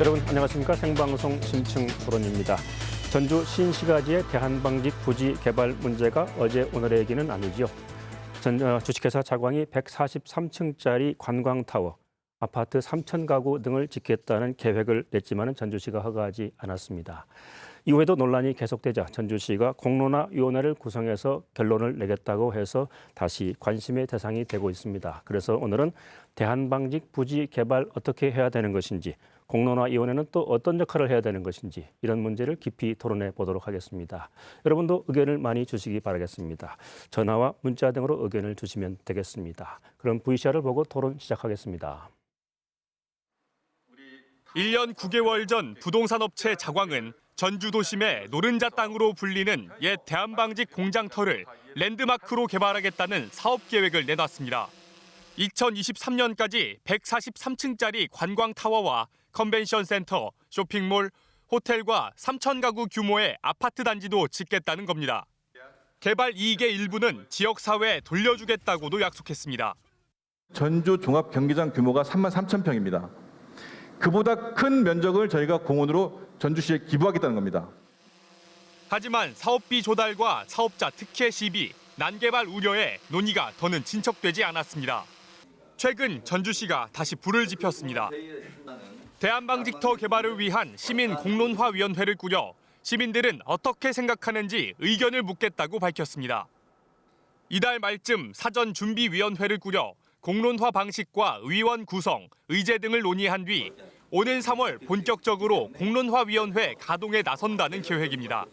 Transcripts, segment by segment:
여러분 안녕하십니까. 생방송 심층 토론입니다. 전주 신시가지의 대한방직 부지 개발 문제가 어제 오늘의 얘기는 아니죠. 주식회사 자광이 143층짜리 관광타워, 아파트 3,000가구 등을 짓겠다는 계획을 냈지만 전주시가 허가하지 않았습니다. 이후에도 논란이 계속되자 전주시가 공론화위원회를 구성해서 결론을 내겠다고 해서 다시 관심의 대상이 되고 있습니다. 그래서 오늘은 대한방직 부지 개발 어떻게 해야 되는 것인지, 공론화위원회는 또 어떤 역할을 해야 되는 것인지 이런 문제를 깊이 토론해 보도록 하겠습니다. 여러분도 의견을 많이 주시기 바라겠습니다. 전화와 문자 등으로 의견을 주시면 되겠습니다. 그럼 VCR을 보고 토론 시작하겠습니다. 1년 9개월 전 부동산 업체 자광은 전주 도심의 노른자 땅으로 불리는 옛 대한방직 공장터를 랜드마크로 개발하겠다는 사업 계획을 내놨습니다. 2023년까지 143층짜리 관광타워와 컨벤션 센터, 쇼핑몰, 호텔과 3,000가구 규모의 아파트 단지도 짓겠다는 겁니다. 개발 이익의 일부는 지역사회에 돌려주겠다고도 약속했습니다. 전주 종합경기장 규모가 33,000평입니다. 그보다 큰 면적을 저희가 공원으로 전주시에 기부하겠다는 겁니다. 하지만 사업비 조달과 사업자 특혜 시비, 난개발 우려에 논의가 더는 진척되지 않았습니다. 최근 전주시가 다시 불을 지폈습니다. 대한방직터 개발을 위한 시민 공론화위원회를 꾸려 시민들은 어떻게 생각하는지 의견을 묻겠다고 밝혔습니다. 이달 말쯤 사전준비위원회를 꾸려 공론화 방식과 의원 구성, 의제 등을 논의한 뒤 오는 3월 본격적으로 공론화위원회 가동에 나선다는 계획입니다.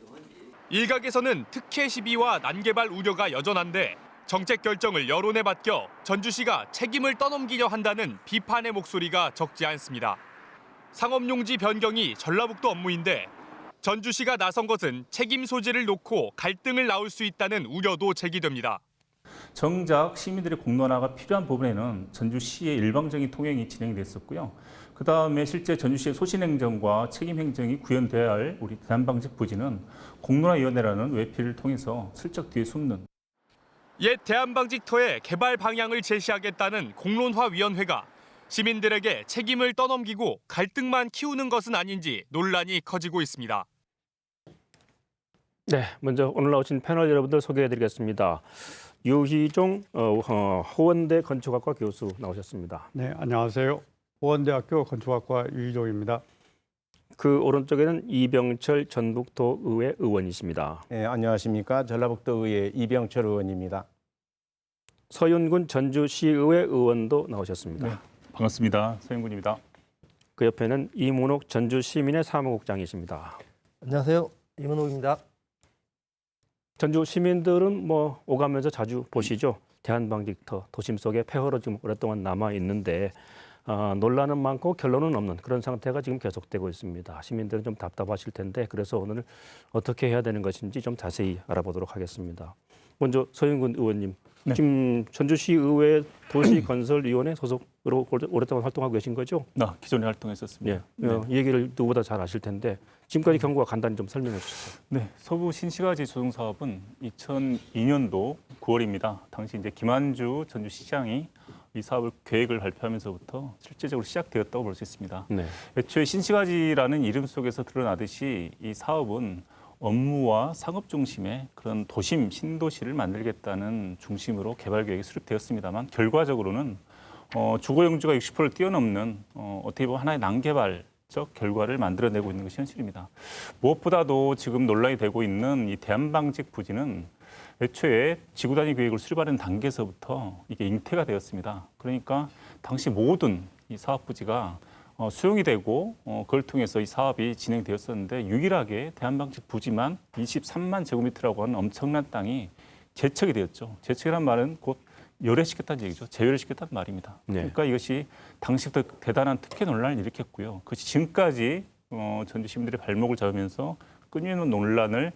일각에서는 특혜 시비와 난개발 우려가 여전한데 정책 결정을 여론에 맡겨 전주시가 책임을 떠넘기려 한다는 비판의 목소리가 적지 않습니다. 상업용지 변경이 전라북도 업무인데 전주시가 나선 것은 책임 소재를 놓고 갈등을 낳을 수 있다는 우려도 제기됩니다. 정작 시민들의 공론화가 필요한 부분에는 전주시의 일방적인 통행이 진행됐었고요. 그다음에 실제 전주시의 소신행정과 책임행정이 구현돼야 할 우리 대한방직 부지는 공론화위원회라는 외피를 통해서 슬쩍 뒤에 숨는. 옛 대한방직터의 개발 방향을 제시하겠다는 공론화위원회가 시민들에게 책임을 떠넘기고 갈등만 키우는 것은 아닌지 논란이 커지고 있습니다. 네, 먼저 오늘 나오신 패널 여러분들 소개해드리겠습니다. 유희종 호원대 건축학과 교수 나오셨습니다. 네, 안녕하세요. 호원대학교 건축학과 유희종입니다. 그 오른쪽에는 이병철 전북도의회 의원이십니다. 네, 안녕하십니까. 전라북도의회 이병철 의원입니다. 서윤군 전주시의회 의원도 나오셨습니다. 네, 반갑습니다. 서윤군입니다. 그 옆에는 이문옥 전주시민의 사무국장이십니다. 안녕하세요. 이문옥입니다. 전주 시민들은 뭐 오가면서 자주 보시죠. 대한방직터 도심 속에 폐허로 지금 오랫동안 남아 있는데 논란은 많고 결론은 없는 그런 상태가 지금 계속되고 있습니다. 시민들은 좀 답답하실 텐데 그래서 오늘 어떻게 해야 되는 것인지 좀 자세히 알아보도록 하겠습니다. 먼저 서윤근 의원님, 네. 지금 전주시 의회 도시건설위원회 소속으로 오랫동안 활동하고 계신 거죠? 기존에 활동했었습니다. 예, 이 얘기를 누구보다 잘 아실 텐데 지금까지 경과가 간단히 좀 설명해 주시죠. 네, 서부 신시가지 조성 사업은 2002년도 9월입니다. 당시 이제 김한주 전주시장이 이 사업을 계획을 발표하면서부터 실제적으로 시작되었다고 볼 수 있습니다. 네. 애초에 신시가지라는 이름 속에서 드러나듯이 이 사업은 업무와 상업 중심의 그런 도심, 신도시를 만들겠다는 중심으로 개발 계획이 수립되었습니다만 결과적으로는 주거 용주가 60%를 뛰어넘는 어떻게 보면 하나의 난개발적 결과를 만들어내고 있는 것이 현실입니다. 무엇보다도 지금 논란이 되고 있는 이 대한방직 부지는 애초에 지구단위 계획을 수립하는 단계에서부터 이게 잉태가 되었습니다. 그러니까 당시 모든 이 사업 부지가 수용이 되고 그걸 통해서 이 사업이 진행되었었는데 유일하게 대한방직 부지만 23만 제곱미터라고 하는 엄청난 땅이 제척이 되었죠. 제척이란 말은 곧 열애시켰다는 얘기죠. 재열을 시켰다는 말입니다. 네. 그러니까 이것이 당시부터 대단한 특혜 논란을 일으켰고요. 그것이 지금까지 전주 시민들의 발목을 잡으면서 끊이는 논란을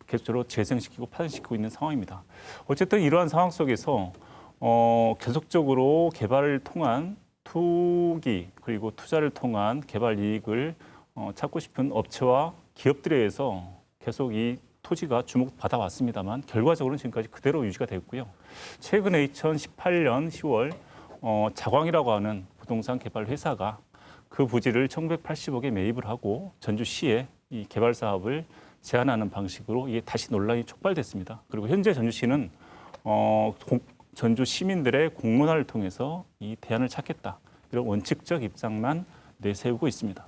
계속적으로 재생시키고 파생시키고 있는 상황입니다. 어쨌든 이러한 상황 속에서 계속적으로 개발을 통한 투기 그리고 투자를 통한 개발 이익을 찾고 싶은 업체와 기업들에 의해서 계속 이 토지가 주목받아 왔습니다만 결과적으로는 지금까지 그대로 유지가 됐고요. 최근에 2018년 10월 자광이라고 하는 부동산 개발 회사가 그 부지를 1,980억에 매입을 하고 전주시에 이 개발 사업을 제한하는 방식으로 이게 다시 논란이 촉발됐습니다. 그리고 현재 전주시는 전주 시민들의 공론화를 통해서 이 대안을 찾겠다. 이런 원칙적 입장만 내세우고 있습니다.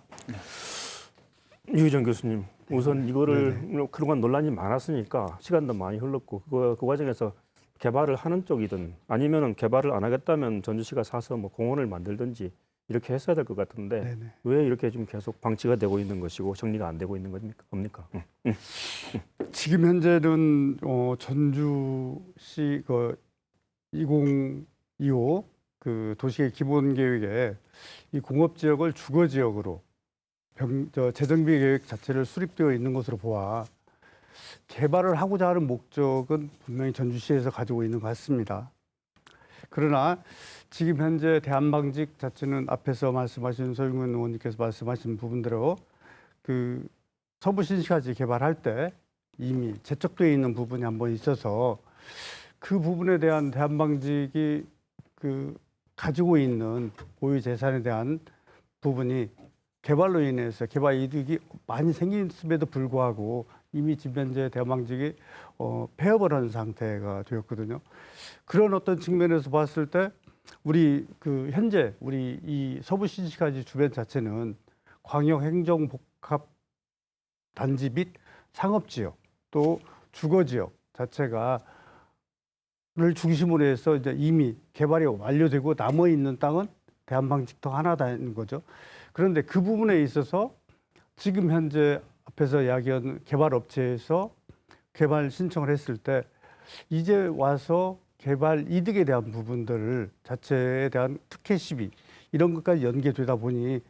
유희정 교수님, 우선 이거를 그동안 논란이 많았으니까 시간도 많이 흘렀고 그 과정에서 개발을 하는 쪽이든 아니면은 개발을 안 하겠다면 전주시가 사서 뭐 공원을 만들든지 이렇게 했어야 될 것 같은데 네네. 왜 이렇게 좀 계속 방치가 되고 있는 것이고 정리가 안 되고 있는 겁니까? 지금 현재는 전주시 그 2025 그 도시의 기본 계획에 이 공업 지역을 주거 지역으로 재정비 계획 자체를 수립되어 있는 것으로 보아 개발을 하고자 하는 목적은 분명히 전주시에서 가지고 있는 것 같습니다. 그러나 지금 현재 대한방직 자체는 앞에서 말씀하신 서윤근 의원님께서 말씀하신 부분대로 그 서부 신시가지 개발할 때 이미 제척되어 있는 부분이 한번 있어서 그 부분에 대한 대한방직이 그 가지고 있는 고유 재산에 대한 부분이 개발로 인해서 개발 이득이 많이 생겼음에도 불구하고 이미 지금 현재 대한방직이 폐업을 한 상태가 되었거든요. 그런 어떤 측면에서 봤을 때 우리 그 현재 우리 이 서부 신시가지 주변 자체는 광역 행정 복합 단지 및 상업 지역 또 주거 지역 자체가 를 중심으로 해서 이제 이미 개발이 완료되고 남아 있는 땅은 대한방직도 하나다는 거죠. 그런데 그 부분에 있어서 지금 현재 앞에서 이야기한 개발 업체에서 개발 신청을 했을 때 이제 와서 개발 이득에 대한 부분들을 자체에 대한 특혜 시비 이런 것까지 연계되다 보니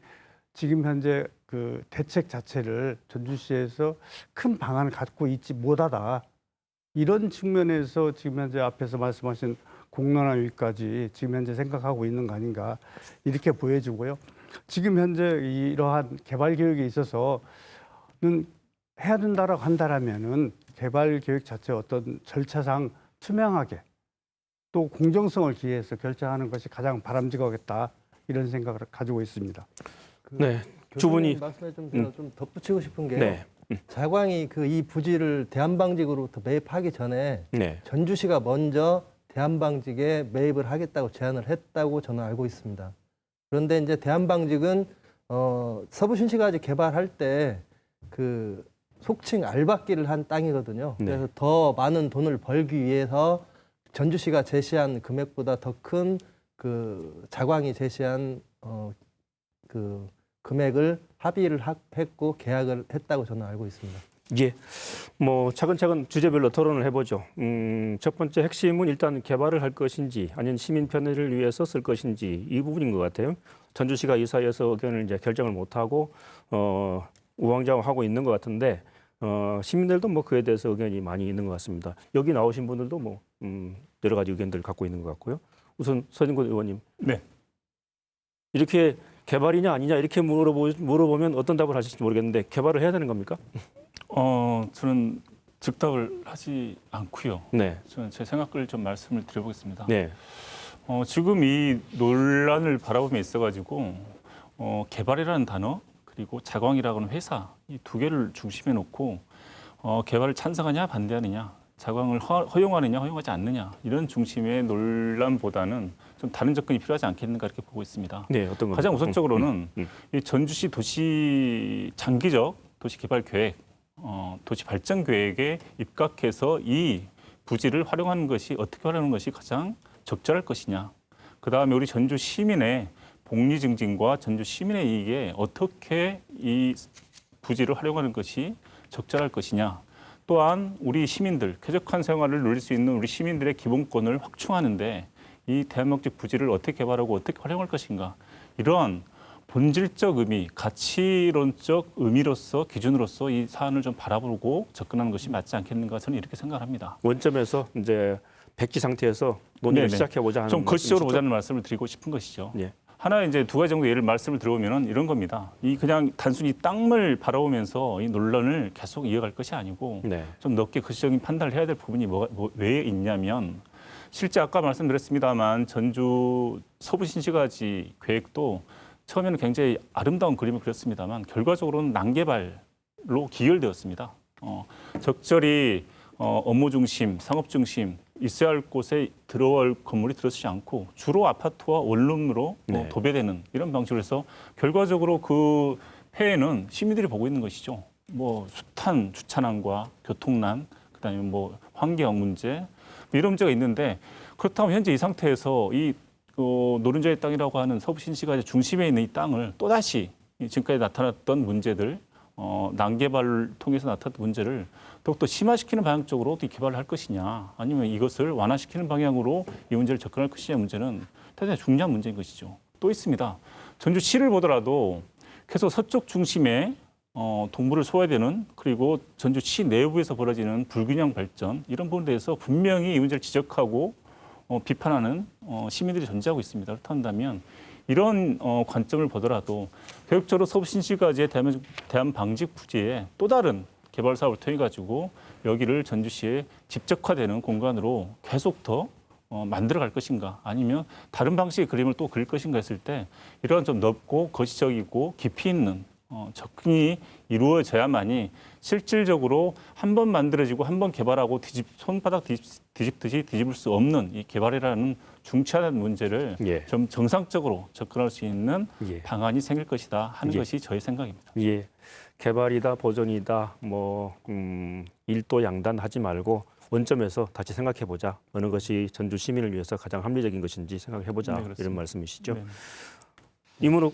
지금 현재 그 대책 자체를 전주시에서 큰 방안을 갖고 있지 못하다. 이런 측면에서 지금 현재 앞에서 말씀하신 공론화위까지 지금 현재 생각하고 있는 거 아닌가 이렇게 보여지고요. 지금 현재 이러한 개발 계획에 있어서는 해야 된다라고 한다라면은 개발 계획 자체 어떤 절차상 투명하게 또 공정성을 기해서 결정하는 것이 가장 바람직하겠다 이런 생각을 가지고 있습니다. 네, 주분이 말씀에 좀 제가 좀 덧붙이고 싶은 게 네, 자광이 그 이 부지를 대한방직으로부터 매입하기 전에 네, 전주시가 먼저 대한방직에 매입을 하겠다고 제안을 했다고 저는 알고 있습니다. 그런데 이제 대한방직은 서부 신시가지 개발할 때 그 속칭 알박기를 한 땅이거든요. 네. 그래서 더 많은 돈을 벌기 위해서 전주시가 제시한 금액보다 더 큰 그 자광이 제시한 그 금액을 합의를 했고 계약을 했다고 저는 알고 있습니다. 예, 뭐 차근차근 주제별로 토론을 해보죠. 첫 번째 핵심은 일단 개발을 할 것인지 아니면 시민 편의를 위해서 쓸 것인지 이 부분인 것 같아요. 전주시가 이 사이에서 의견을 이제 결정을 못하고 우왕좌왕하고 있는 것 같은데 시민들도 뭐 그에 대해서 의견이 많이 있는 것 같습니다. 여기 나오신 분들도 뭐 여러 가지 의견들을 갖고 있는 것 같고요. 우선 서진권 의원님, 네. 이렇게 개발이냐 아니냐 이렇게 물어보면 어떤 답을 하실지 모르겠는데 개발을 해야 되는 겁니까? 저는 즉답을 하지 않고요. 네, 저는 제 생각을 좀 말씀을 드려보겠습니다. 네, 지금 이 논란을 바라보며 있어가지고 개발이라는 단어 그리고 자광이라고 하는 회사 이 두 개를 중심에 놓고 개발을 찬성하냐 반대하느냐 자광을 허용하느냐 허용하지 않느냐 이런 중심의 논란보다는 좀 다른 접근이 필요하지 않겠는가 이렇게 보고 있습니다. 네, 어떤 겁니까? 가장 우선적으로는 이 전주시 도시 장기적 도시 개발 계획, 도시 발전 계획에 입각해서 이 부지를 활용하는 것이 어떻게 활용하는 것이 가장 적절할 것이냐. 그 다음에 우리 전주 시민의 복리 증진과 전주 시민의 이익에 어떻게 이 부지를 활용하는 것이 적절할 것이냐. 또한 우리 시민들, 쾌적한 생활을 누릴 수 있는 우리 시민들의 기본권을 확충하는데 이 대한민국 부지를 어떻게 개발하고 어떻게 활용할 것인가. 이러한 본질적 의미, 가치론적 의미로서 기준으로서 이 사안을 좀 바라보고 접근하는 것이 맞지 않겠는가 저는 이렇게 생각합니다. 원점에서 이제 백지 상태에서 논의를 네네. 시작해 보자 하는 좀 거시적으로 말씀이시죠? 보자는 말씀을 드리고 싶은 것이죠. 예. 하나 이제 두 가지 정도 예를 말씀을 들어보면은 이런 겁니다. 이 그냥 단순히 땅을 바라보면서 이 논란을 계속 이어갈 것이 아니고 네. 좀 넓게 거시적인 판단을 해야 될 부분이 왜 있냐면 실제 아까 말씀드렸습니다만 전주 서부 신시가지 계획도 처음에는 굉장히 아름다운 그림을 그렸습니다만 결과적으로는 난개발로 기결되었습니다. 적절히 업무 중심, 상업 중심 있어야 할 곳에 들어올 건물이 들어서지 않고 주로 아파트와 원룸으로 네. 도배되는 이런 방식으로 해서 결과적으로 그 폐해는 시민들이 보고 있는 것이죠. 뭐 숱한 주차난과 교통난, 그다음에 뭐 환경 문제 이런 문제가 있는데 그렇다면 현재 이 상태에서 이 노른자의 땅이라고 하는 서부 신시가지 중심에 있는 이 땅을 또다시 지금까지 나타났던 문제들, 난개발을 통해서 나타났던 문제를 더욱더 심화시키는 방향 쪽으로 어떻게 개발을 할 것이냐, 아니면 이것을 완화시키는 방향으로 이 문제를 접근할 것이냐 문제는 대단히 중요한 문제인 것이죠. 또 있습니다. 전주시를 보더라도 계속 서쪽 중심에 동부를 소화되는, 그리고 전주시 내부에서 벌어지는 불균형 발전, 이런 부분에 대해서 분명히 이 문제를 지적하고 비판하는 시민들이 존재하고 있습니다. 그렇다면 이런 관점을 보더라도 교육적으로 서부 신시가지의 대한 방직 부지에 또 다른 개발 사업을 통해 가지고 여기를 전주시에 집적화되는 공간으로 계속 더 만들어갈 것인가, 아니면 다른 방식의 그림을 또 그릴 것인가 했을 때 이러한 좀 넓고 거시적이고 깊이 있는 접근이 이루어져야만이 실질적으로 한 번 만들어지고 한 번 개발하고 손바닥 뒤집듯이 뒤집을 수 없는 이 개발이라는 중차대한 문제를 예. 좀 정상적으로 접근할 수 있는 예. 방안이 생길 것이다 하는 예. 것이 저의 생각입니다. 예. 개발이다, 보존이다, 일도 양단하지 말고 원점에서 다시 생각해 보자. 어느 것이 전주 시민을 위해서 가장 합리적인 것인지 생각해 보자. 네, 그렇습니다. 이런 말씀이시죠. 네. 이문호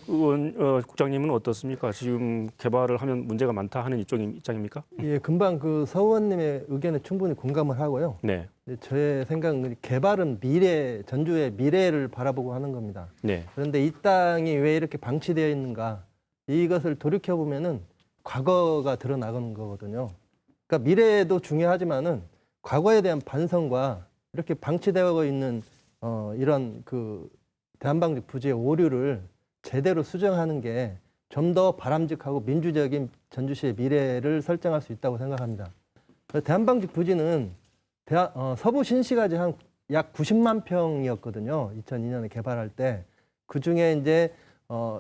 국장님은 어떻습니까? 지금 개발을 하면 문제가 많다 하는 입장입니까? 예, 금방 그 서 의원님의 의견에 충분히 공감을 하고요. 네. 저의 생각은 개발은 미래, 전주의 미래를 바라보고 하는 겁니다. 네. 그런데 이 땅이 왜 이렇게 방치되어 있는가? 이것을 돌이켜 보면은 과거가 드러나는 거거든요. 그러니까 미래도 중요하지만은 과거에 대한 반성과 이렇게 방치되어 있는 이런 그 대한방직 부지의 오류를 제대로 수정하는 게 좀 더 바람직하고 민주적인 전주시의 미래를 설정할 수 있다고 생각합니다. 대한방직 부지는 서부 신시가지 한 약 90만 평이었거든요. 2002년에 개발할 때. 그중에 이제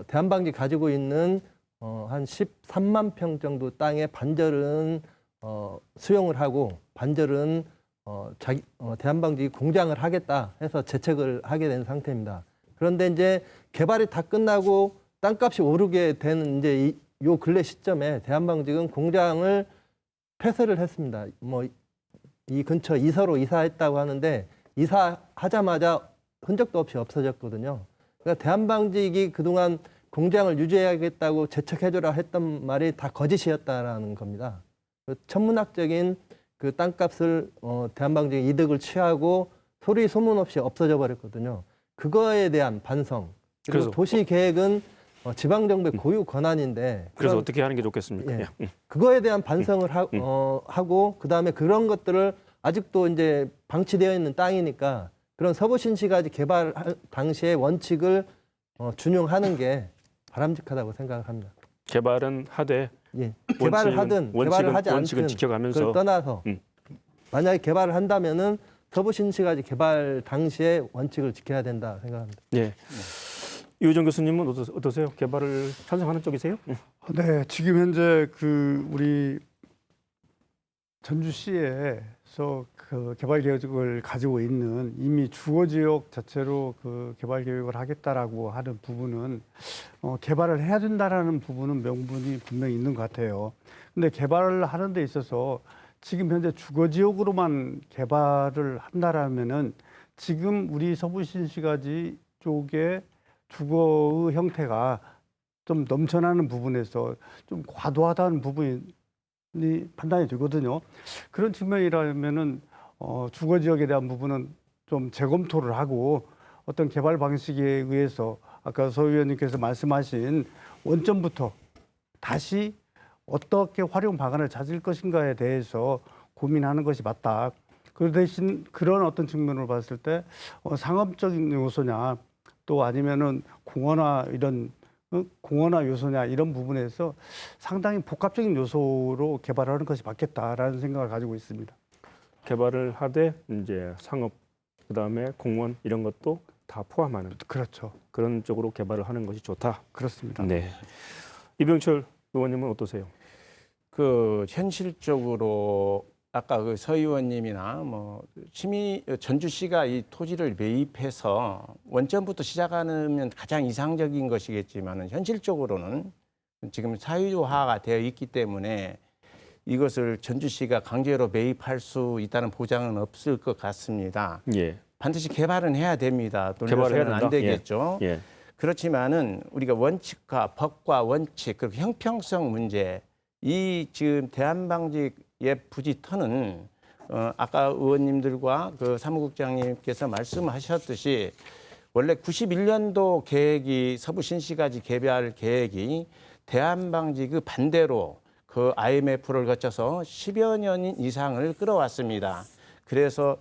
대한방직 가지고 있는 한 13만 평 정도 땅의 반절은 수용을 하고 반절은 대한방직이 공장을 하겠다 해서 재책을 하게 된 상태입니다. 그런데 이제 개발이 다 끝나고 땅값이 오르게 되는 이제 요 근래 시점에 대한방직은 공장을 폐쇄를 했습니다. 뭐 이 근처 이서로 이사했다고 하는데 이사하자마자 흔적도 없이 없어졌거든요. 그러니까 대한방직이 그동안 공장을 유지해야겠다고 재척해줘라 했던 말이 다 거짓이었다라는 겁니다. 천문학적인 그 땅값을 대한방직이 이득을 취하고 소리 소문 없이 없어져 버렸거든요. 그거에 대한 반성. 그리고 그래서 도시 계획은 지방정부의 고유 권한인데. 그래서 어떻게 하는 게 좋겠습니까? 예. 그거에 대한 반성을 하고 그다음에 그런 것들을 아직도 이제 방치되어 있는 땅이니까 그런 서부신시가지 개발 당시의 원칙을 준용하는 게 바람직하다고 생각을 합니다. 개발은 하되 예. 개발을 하든 개발을 하지 원칙은 않든 지켜가면서 그걸 떠나서 음. 만약에 개발을 한다면은 서부신시가지 개발 당시의 원칙을 지켜야 된다 생각합니다. 예. 유정 교수님은 어떠세요? 개발을 찬성하는 쪽이세요? 네, 지금 현재 그 우리 전주시에서 그 개발 계획을 가지고 있는 이미 주거 지역 자체로 그 개발 계획을 하겠다라고 하는 부분은 개발을 해야 된다라는 부분은 명분이 분명히 있는 것 같아요. 근데 개발을 하는 데 있어서 지금 현재 주거 지역으로만 개발을 한다라면은 지금 우리 서부신시가지 쪽에 주거의 형태가 좀 넘쳐나는 부분에서 좀 과도하다는 부분이 판단이 되거든요. 그런 측면이라면은 주거 지역에 대한 부분은 좀 재검토를 하고 어떤 개발 방식에 의해서 아까 서 의원님께서 말씀하신 원점부터 다시 어떻게 활용 방안을 찾을 것인가에 대해서 고민하는 것이 맞다. 그 대신 그런 어떤 측면으로 봤을 때 상업적인 요소냐 또 아니면은 공원화 요소냐 이런 부분에서 상당히 복합적인 요소로 개발하는 것이 맞겠다라는 생각을 가지고 있습니다. 개발을 하되 이제 상업 그다음에 공원 이런 것도 다 포함하는 그렇죠. 그런 쪽으로 개발을 하는 것이 좋다. 그렇습니다. 네. 이병철 의원님은 어떠세요? 그 현실적으로 아까 그 서 의원님이나 뭐 전주시가 이 토지를 매입해서 원점부터 시작하면 가장 이상적인 것이겠지만은 현실적으로는 지금 사유화가 되어 있기 때문에 이것을 전주시가 강제로 매입할 수 있다는 보장은 없을 것 같습니다. 예. 반드시 개발은 해야 됩니다. 개발을 해야 논려서는 된다? 안 되겠죠. 예. 그렇지만은 우리가 원칙과 법과 원칙 그리고 형평성 문제 이 지금 대한방직의 부지터는 아까 의원님들과 그 사무국장님께서 말씀하셨듯이 원래 91년도 계획이 서부 신시가지 개발 계획이 대한방직 반대로 그 IMF를 거쳐서 10여 년 이상을 끌어왔습니다. 그래서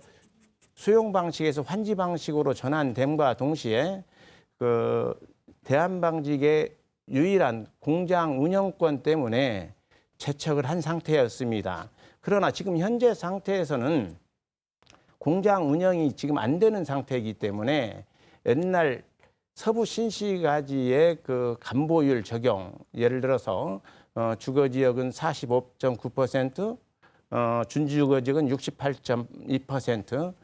수용 방식에서 환지 방식으로 전환됨과 동시에 그 대한방직의 유일한 공장 운영권 때문에 채척을 한 상태였습니다. 그러나 지금 현재 상태에서는 공장 운영이 지금 안 되는 상태이기 때문에 옛날 서부 신시가지의 그 간보율 적용, 예를 들어서 주거 지역은 45.9%, 준주거 지역은 68.2%,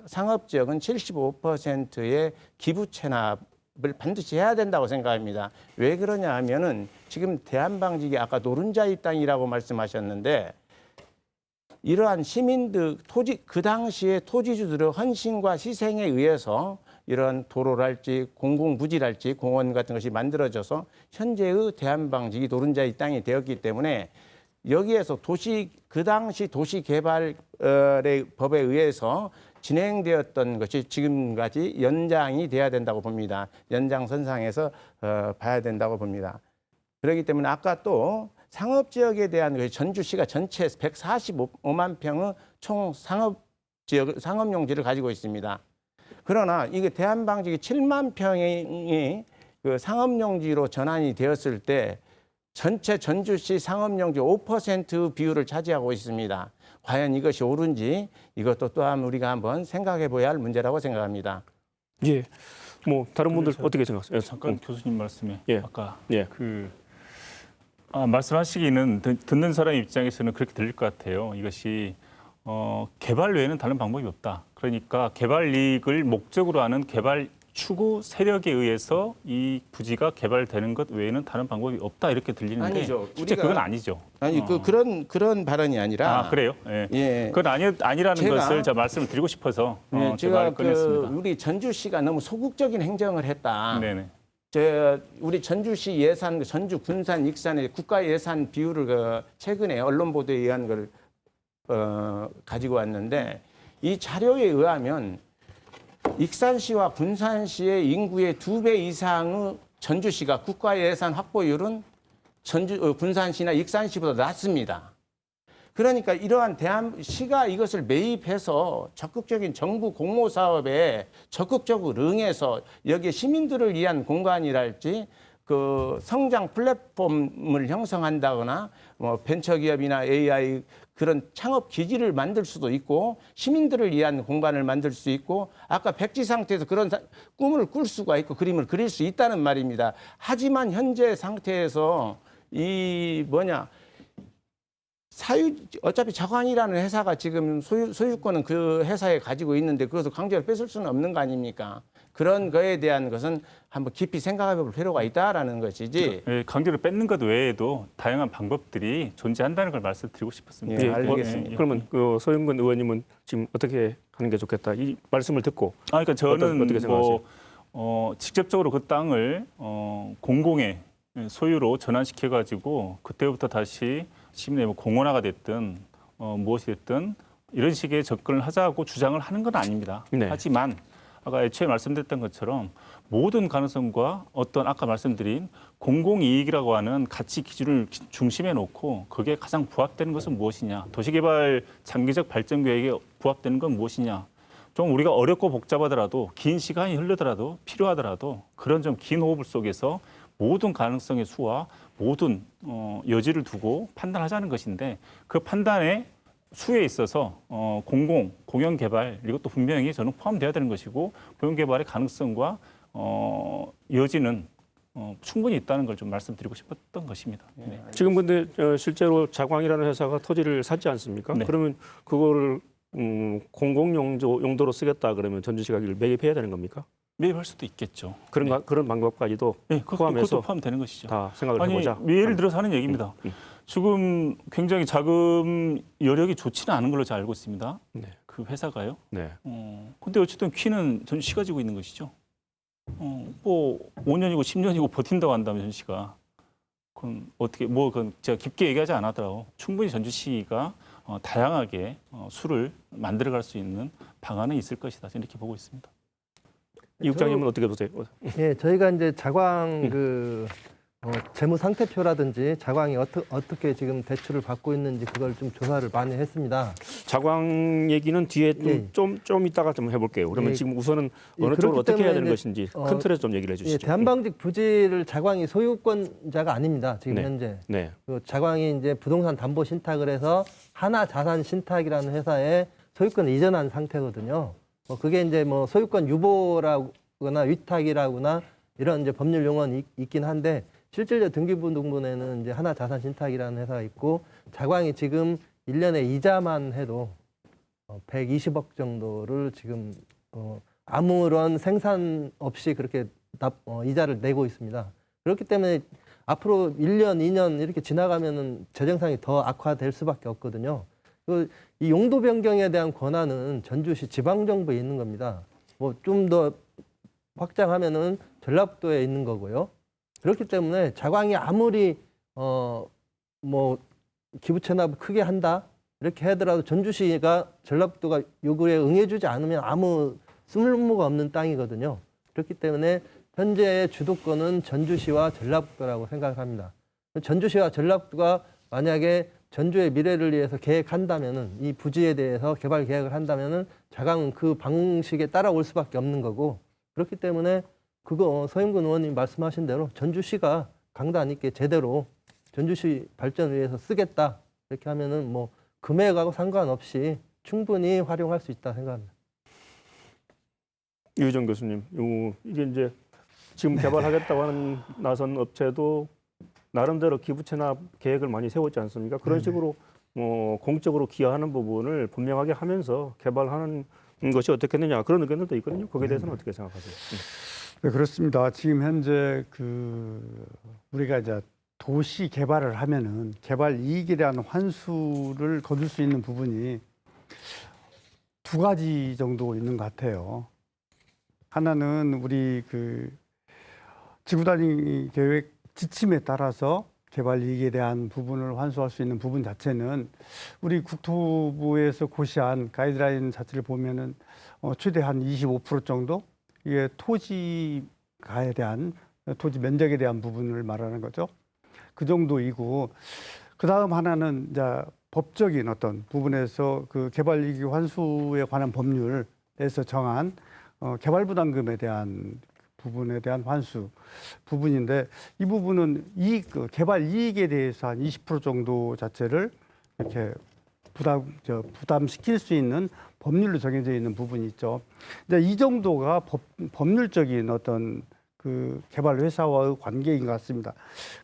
상업 지역은 75%의 기부 체납을 반드시 해야 된다고 생각합니다. 왜 그러냐 하면은 지금 대한방직이 아까 노른자의 땅이라고 말씀하셨는데 이러한 시민들 그 당시에 토지주들의 헌신과 희생에 의해서 이런 도로랄지 공공부지랄지 공원 같은 것이 만들어져서 현재의 대한방직이 노른자의 땅이 되었기 때문에 여기에서 그 당시 도시개발의 법에 의해서 진행되었던 것이 지금까지 연장이 돼야 된다고 봅니다. 연장선상에서 봐야 된다고 봅니다. 그렇기 때문에 아까 또 상업지역에 대한 전주시가 전체 145만 평의 총 상업용지를 가지고 있습니다. 그러나 이게 대한방직이 7만 평이 그 상업용지로 전환이 되었을 때 전체 전주시 상업용지 5% 비율을 차지하고 있습니다. 과연 이것이 옳은지 이것도 또한 우리가 한번 생각해 보아야 할 문제라고 생각합니다. 예. 뭐 다른 분들 저- 어떻게 생각하세요? 잠깐 교수님 말씀에 예. 아까 예. 말씀하시기는 듣는 사람 입장에서는 그렇게 들릴 것 같아요. 이것이 개발 외에는 다른 방법이 없다. 그러니까 개발 이익을 목적으로 하는 개발 추구 세력에 의해서 이 부지가 개발되는 것 외에는 다른 방법이 없다 이렇게 들리는데 아니죠. 실제 그건 아니죠. 아니 그런 발언이 아니라 그래요? 예. 예. 그건 아니라는 제가- 것을 제가 말씀을 드리고 싶어서 예, 제가 말을 꺼냈습니다. 우리 전주시가 너무 소극적인 행정을 했다. 네네. 우리 전주시 예산, 전주 군산 익산의 국가 예산 비율을 최근에 언론 보도에 의한 걸 가지고 왔는데 이 자료에 의하면 익산시와 군산시의 인구의 2배 이상의 전주시가 국가 예산 확보율은 군산시나 익산시보다 낮습니다. 그러니까 이러한 대한시가 이것을 매입해서 적극적인 정부 공모 사업에 적극적으로 응해서 여기에 시민들을 위한 공간이랄지 그 성장 플랫폼을 형성한다거나 뭐 벤처기업이나 AI 그런 창업 기지를 만들 수도 있고 시민들을 위한 공간을 만들 수 있고 아까 백지 상태에서 그런 꿈을 꿀 수가 있고 그림을 그릴 수 있다는 말입니다. 하지만 현재 상태에서 어차피 자관이라는 회사가 지금 소유권은 그 회사에 가지고 있는데 그것을 강제로 뺏을 수는 없는 거 아닙니까? 그런 거에 대한 것은 한번 깊이 생각해 볼 필요가 있다라는 것이지. 예, 강제로 뺏는 것 외에도 다양한 방법들이 존재한다는 걸 말씀드리고 싶었습니다. 예, 알겠습니다. 그러면 그 소영근 의원님은 지금 어떻게 하는 게 좋겠다 이 말씀을 듣고 그러니까 저는 어떻게 생각하세요? 직접적으로 그 땅을 공공의 소유로 전환시켜 가지고 그때부터 다시 시민의 공원화가 됐든 무엇이 됐든 이런 식의 접근을 하자고 주장을 하는 건 아닙니다. 네. 하지만 아까 애초에 말씀드렸던 것처럼 모든 가능성과 어떤 아까 말씀드린 공공이익이라고 하는 가치 기준을 중심에 놓고 그게 가장 부합되는 것은 무엇이냐, 도시개발 장기적 발전 계획에 부합되는 건 무엇이냐, 좀 우리가 어렵고 복잡하더라도 긴 시간이 흐르더라도 필요하더라도 그런 좀 긴 호흡 속에서 모든 가능성의 수와 모든 여지를 두고 판단하자는 것인데 그 판단에 수에 있어서 공영 개발 이것도 분명히 저는 포함돼야 되는 것이고 공영 개발의 가능성과 여지는 충분히 있다는 걸 좀 말씀드리고 싶었던 것입니다. 네. 지금 근데 실제로 자광이라는 회사가 토지를 샀지 않습니까? 네. 그러면 그거를 공공 용도로 쓰겠다 그러면 전주시가 이걸 매입해야 되는 겁니까? 매입할 수도 있겠죠. 그런 방법까지도 네, 포함해서 그것도 포함되는 것이죠. 다 생각을 아니, 해보자. 예를 들어서 하는 얘기입니다. 지금 굉장히 자금 여력이 좋지는 않은 걸로 잘 알고 있습니다. 네. 그 회사가요. 네. 근데 어쨌든 키는 전주시가 지고 있는 것이죠. 뭐 5년이고 10년이고 버틴다고 한다면 전주시가 그건 어떻게 그건 제가 깊게 얘기하지 않았더라도 충분히 전주시가 다양하게 수를 만들어갈 수 있는 방안은 있을 것이다. 저는 이렇게 보고 있습니다. 이 국장님은 어떻게 보세요? 예, 저희가 이제 자광 재무 상태표라든지 자광이 어떻게 지금 대출을 받고 있는지 그걸 좀 조사를 많이 했습니다. 자광 얘기는 뒤에 예. 좀 이따가 좀 해볼게요. 그러면 예. 지금 우선은 예, 어느 쪽으로 그렇기 어떻게 해야 되는 때문에 것인지 큰 틀에서 좀 얘기를 예, 해주시죠. 대한방직 부지를 자광이 소유권자가 아닙니다. 지금 네. 현재. 네. 그 자광이 이제 부동산 담보 신탁을 해서 하나자산 신탁이라는 회사에 소유권을 이전한 상태거든요. 그게 이제 뭐 소유권 유보라거나 위탁이라거나 이런 이제 법률 용어는 있긴 한데 실질적 등기부등본에는 이제 하나자산 신탁이라는 회사가 있고 자광이 지금 1년에 이자만 해도 120억 정도를 지금 아무런 생산 없이 그렇게 이자를 내고 있습니다. 그렇기 때문에 앞으로 1년, 2년 이렇게 지나가면은 재정상이 더 악화될 수밖에 없거든요. 이 용도 변경에 대한 권한은 전주시 지방정부에 있는 겁니다. 뭐 좀 더 확장하면은 전라북도에 있는 거고요. 그렇기 때문에 자광이 아무리 뭐 기부 체납을 크게 한다 이렇게 하더라도 전주시가 전라북도가 요구에 응해주지 않으면 아무 쓸모가 없는 땅이거든요. 그렇기 때문에 현재의 주도권은 전주시와 전라북도라고 생각합니다. 전주시와 전라북도가 만약에 전주의 미래를 위해서 계획한다면은 이 부지에 대해서 개발 계획을 한다면은 자광은 그 방식에 따라올 수밖에 없는 거고 그렇기 때문에 그거 서영근 의원님 말씀하신 대로 전주시가 강단 있게 제대로 전주시 발전을 위해서 쓰겠다 이렇게 하면은 뭐 금액하고 상관없이 충분히 활용할 수 있다 생각합니다. 유희정 교수님, 이게 이제 지금 개발하겠다고 하는 나선 업체도 나름대로 기부 체납 계획을 많이 세웠지 않습니까? 그런 식으로 공적으로 기여하는 부분을 분명하게 하면서 개발하는 것이 어떻겠느냐 그런 의견들도 있거든요. 거기에 대해서는 어떻게 생각하세요? 네, 그렇습니다. 지금 현재 우리가 이제 도시 개발을 하면은 개발 이익에 대한 환수를 거둘 수 있는 부분이 두 가지 정도 있는 것 같아요. 하나는 우리 지구단위 계획 지침에 따라서 개발 이익에 대한 부분을 환수할 수 있는 부분 자체는 우리 국토부에서 고시한 가이드라인 자체를 보면은 최대 한 25% 정도 이게 토지가에 대한 토지 면적에 대한 부분을 말하는 거죠. 그 정도이고 그 다음 하나는 이제 법적인 어떤 부분에서 그 개발 이익 환수에 관한 법률에서 정한 개발 부담금에 대한 부분에 대한 환수 부분인데 이 부분은 개발 이익에 대해서 한 20% 정도 자체를 이렇게 부담시킬 수 있는 법률로 정해져 있는 부분이 있죠. 이제 이 정도가 법률적인 어떤 개발 회사와의 관계인 것 같습니다.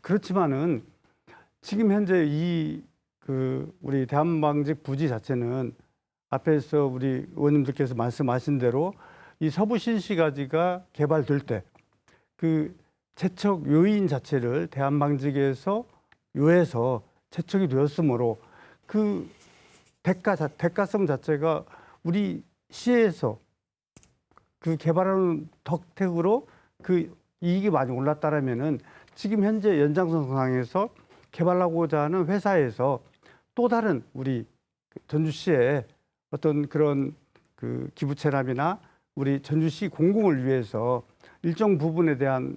그렇지만은 지금 현재 우리 대한방직 부지 자체는 앞에서 우리 의원님들께서 말씀하신 대로 이 서부 신시가지가 개발될 때 채척 요인 자체를 대한방직에서 요해서 채척이 되었으므로 대가성 자체가 우리 시에서 개발하는 덕택으로 이익이 많이 올랐다라면은 지금 현재 연장선상에서 개발하고자 하는 회사에서 또 다른 우리 전주시의 어떤 그런 기부 체납이나 우리 전주시 공공을 위해서 일정 부분에 대한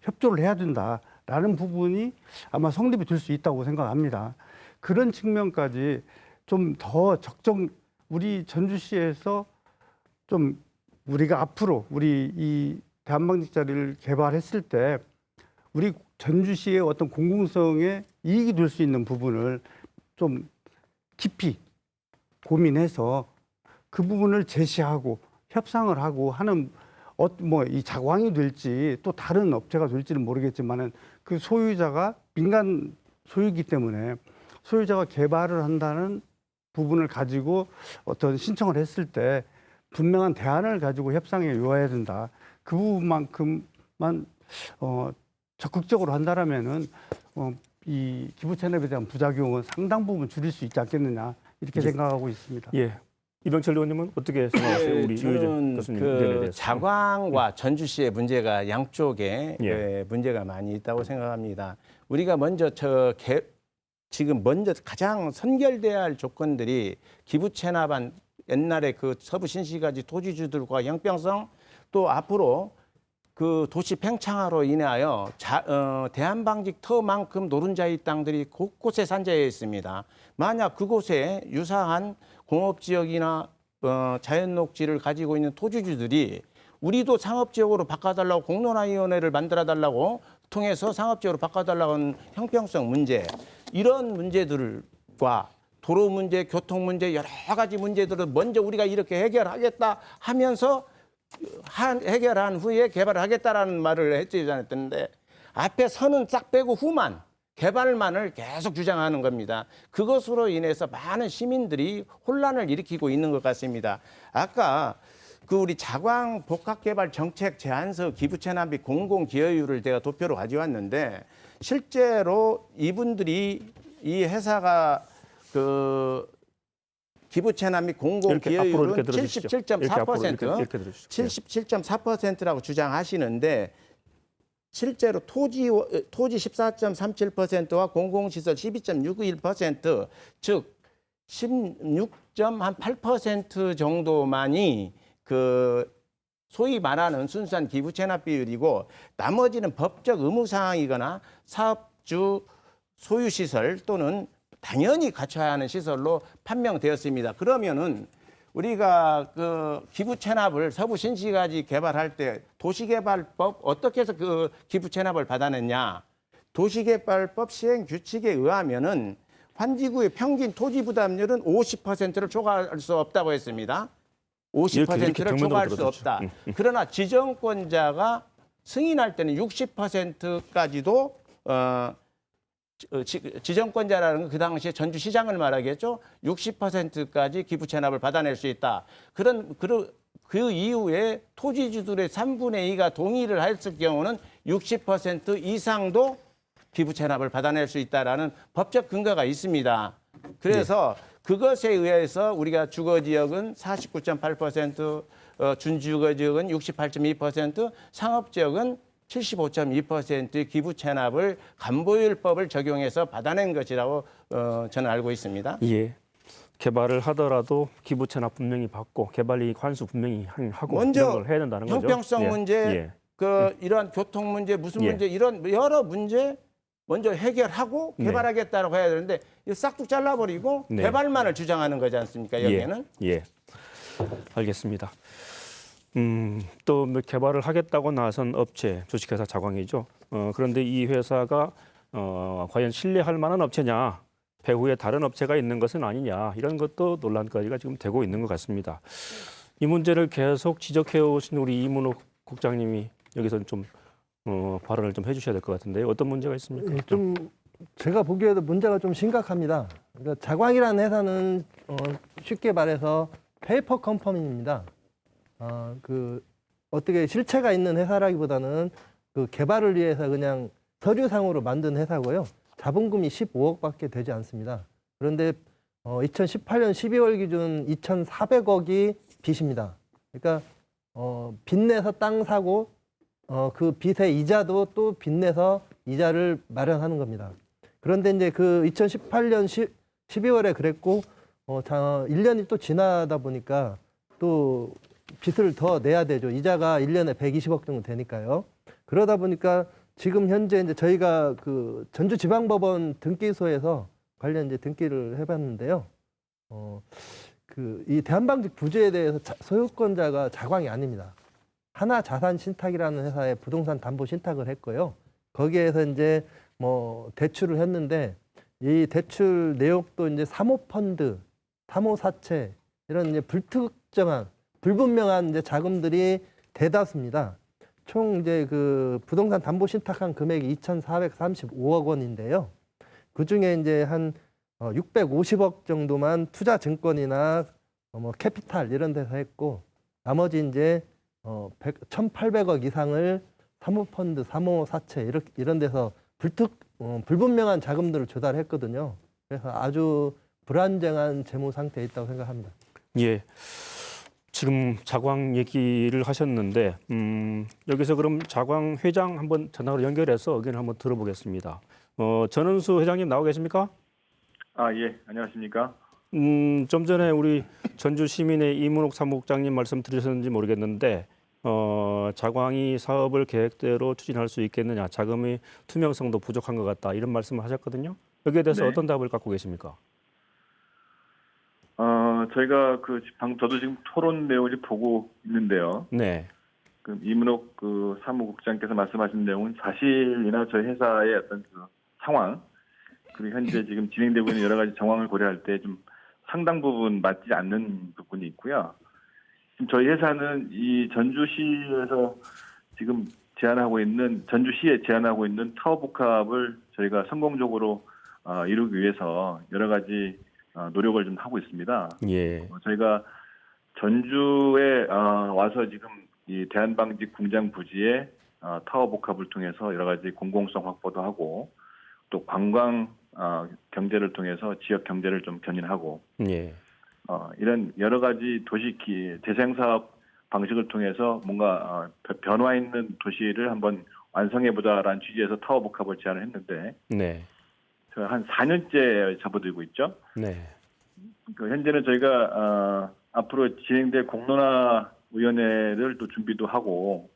협조를 해야 된다라는 부분이 아마 성립이 될 수 있다고 생각합니다. 그런 측면까지 좀 더 우리 전주시에서 좀 우리가 앞으로 우리 이 대한방직 자리를 개발했을 때 우리 전주시의 어떤 공공성에 이익이 될 수 있는 부분을 좀 깊이 고민해서 그 부분을 제시하고 협상을 하고 하는 뭐 이 자광이 될지 또 다른 업체가 될지는 모르겠지만은 그 소유자가 민간 소유이기 때문에 소유자가 개발을 한다는 부분을 가지고 어떤 신청을 했을 때 분명한 대안을 가지고 협상에 요해야 된다. 그 부분만큼만 적극적으로 한다라면은 이 기부 체납에 대한 부작용은 상당 부분 줄일 수 있지 않겠느냐 이렇게 생각하고 있습니다. 예. 이병철 의원님은 어떻게 생각하세요? 우리 저는 교수님 그 의견에 대해서. 자광과 전주시의 문제가 양쪽에 예. 문제가 많이 있다고 생각합니다. 우리가 먼저 지금 먼저 가장 선결돼야 할 조건들이 기부 체납한 옛날에 그 서부 신시가지 토지주들과 형평성 또 앞으로 그 도시 팽창화로 인하여 대한방직 터만큼 노른자의 땅들이 곳곳에 산재해 있습니다. 만약 그곳에 유사한 공업지역이나 자연녹지를 가지고 있는 토지주들이 우리도 상업지역으로 바꿔달라고 공론화위원회를 만들어달라고 통해서 상업지역으로 바꿔달라고 하는 형평성 문제 이런 문제들과 도로 문제, 교통 문제 여러 가지 문제들을 먼저 우리가 이렇게 해결하겠다 하면서 해결한 후에 개발을 하겠다라는 말을 했지 않았는데 앞에 선은 싹 빼고 후만 개발만을 계속 주장하는 겁니다. 그것으로 인해서 많은 시민들이 혼란을 일으키고 있는 것 같습니다. 아까 그 우리 자광 복합개발 정책 제안서 기부채납 및 공공기여율을 제가 도표로 가져왔는데 실제로 이분들이 이 회사가 그 기부채납 및 공공기여율은 77.4%, 77.4%라고 주장하시는데 실제로 토지 14.37%와 공공시설 12.61%, 즉 16.8% 정도만이 그 소위 말하는 순수한 기부채납 비율이고 나머지는 법적 의무 사항이거나 사업주 소유시설 또는 당연히 갖춰야 하는 시설로 판명되었습니다. 그러면은 우리가 그 기부 체납을 서부 신시가지 개발할 때 도시개발법 어떻게 해서 그 기부 체납을 받아냈냐? 도시개발법 시행 규칙에 의하면은 환지구의 평균 토지 부담률은 50%를 초과할 수 없다고 했습니다. 50%를 초과할 수 없다. 그러나 지정권자가 승인할 때는 60%까지도 지정권자라는 건 그 당시에 전주시장을 말하겠죠. 60%까지 기부 체납을 받아낼 수 있다. 그 이후에 토지주들의 3분의 2가 동의를 했을 경우는 60% 이상도 기부 체납을 받아낼 수 있다라는 법적 근거가 있습니다. 그래서 그것에 의해서 우리가 주거지역은 49.8%, 준주거지역은 68.2%, 상업지역은 75.2%의 기부 체납을 간보율법을 적용해서 받아낸 것이라고 저는 알고 있습니다. 예. 개발을 하더라도 기부 체납 분명히 받고 개발이익 환수 분명히 하고 먼저 이런 걸 해야 된다는 거죠. 형평성 문제, 이러한 교통 문제, 무슨 문제 이런 여러 문제 먼저 해결하고 개발하겠다고 해야 되는데 이거 싹둑 잘라버리고 개발만을 주장하는 거지 않습니까? 여기에는. 예. 알겠습니다. 또 개발을 하겠다고 나선 업체, 주식회사 자광이죠. 그런데 이 회사가 과연 신뢰할 만한 업체냐, 배후에 다른 업체가 있는 것은 아니냐, 이런 것도 논란거리가 지금 되고 있는 것 같습니다. 이 문제를 계속 지적해 오신 우리 이문호 국장님이 여기서 좀 발언을 좀 해주셔야 될 것 같은데요. 어떤 문제가 있습니까? 좀 제가 보기에도 문제가 좀 심각합니다. 그러니까 자광이라는 회사는 쉽게 말해서 페이퍼 컴퍼니입니다. 어떻게 실체가 있는 회사라기보다는 그 개발을 위해서 그냥 서류상으로 만든 회사고요. 자본금이 15억밖에 되지 않습니다. 그런데 2018년 12월 기준 2,400억이 빚입니다. 그러니까 빚내서 땅 사고 그 빚의 이자도 또 빚내서 이자를 마련하는 겁니다. 그런데 이제 그 2018년 12월에 그랬고 1년이 또 지나다 보니까 또 빚을 더 내야 되죠. 이자가 1년에 120억 정도 되니까요. 그러다 보니까 지금 현재 이제 저희가 그 전주지방법원 등기소에서 관련 이제 등기를 해봤는데요. 이 대한방직 부지에 대해서 소유권자가 자광이 아닙니다. 하나자산신탁이라는 회사에 부동산 담보 신탁을 했고요. 거기에서 이제 뭐 대출을 했는데 이 대출 내역도 이제 사모펀드 3호4채 이런 이제 불특정한 불분명한 이제 자금들이 대다수입니다. 총 이제 그 부동산 담보 신탁한 금액이 2,435억 원인데요. 그 중에 이제 한 650억 정도만 투자 증권이나 뭐 캐피탈 이런 데서 했고, 나머지 이제 1,800억 이상을 사모펀드, 3호4채 이런 데서 불분명한 자금들을 조달했거든요. 그래서 아주 불안정한 재무 상태에 있다고 생각합니다. 예. 지금 자광 얘기를 하셨는데 여기서 그럼 자광 회장 한번 전화로 연결해서 의견을 한번 들어보겠습니다. 전은수 회장님 나오 계십니까? 예, 안녕하십니까? 좀 전에 우리 전주 시민의 이문옥 사무국장님 말씀 들으셨는지 모르겠는데 자광이 사업을 계획대로 추진할 수 있겠느냐, 자금의 투명성도 부족한 것 같다, 이런 말씀을 하셨거든요. 여기에 대해서 네. 어떤 답을 갖고 계십니까? 저희가 저도 지금 토론 내용을 보고 있는데요. 네. 그 이문옥 사무국장께서 말씀하신 내용은 사실이나 저희 회사의 어떤 그 상황, 그리고 현재 지금 진행되고 있는 여러 가지 정황을 고려할 때 좀 상당 부분 맞지 않는 부분이 있고요. 지금 저희 회사는 이 전주시에서 지금 전주시에 제안하고 있는 타워복합을 저희가 성공적으로 이루기 위해서 여러 가지 노력을 좀 하고 있습니다. 예. 저희가 전주에 와서 지금 이 대한방직 공장 부지에 타워복합을 통해서 여러 가지 공공성 확보도 하고, 또 관광 경제를 통해서 지역 경제를 좀 견인하고, 예. 이런 여러 가지 도시 재생사업 방식을 통해서 뭔가 변화 있는 도시를 한번 완성해보자라는 취지에서 타워복합을 제안을 했는데, 네. 한 4년째 접어들고 있죠. 네. 현재는 저희가 앞으로 진행될 공론화 위원회를 또 준비도 하고,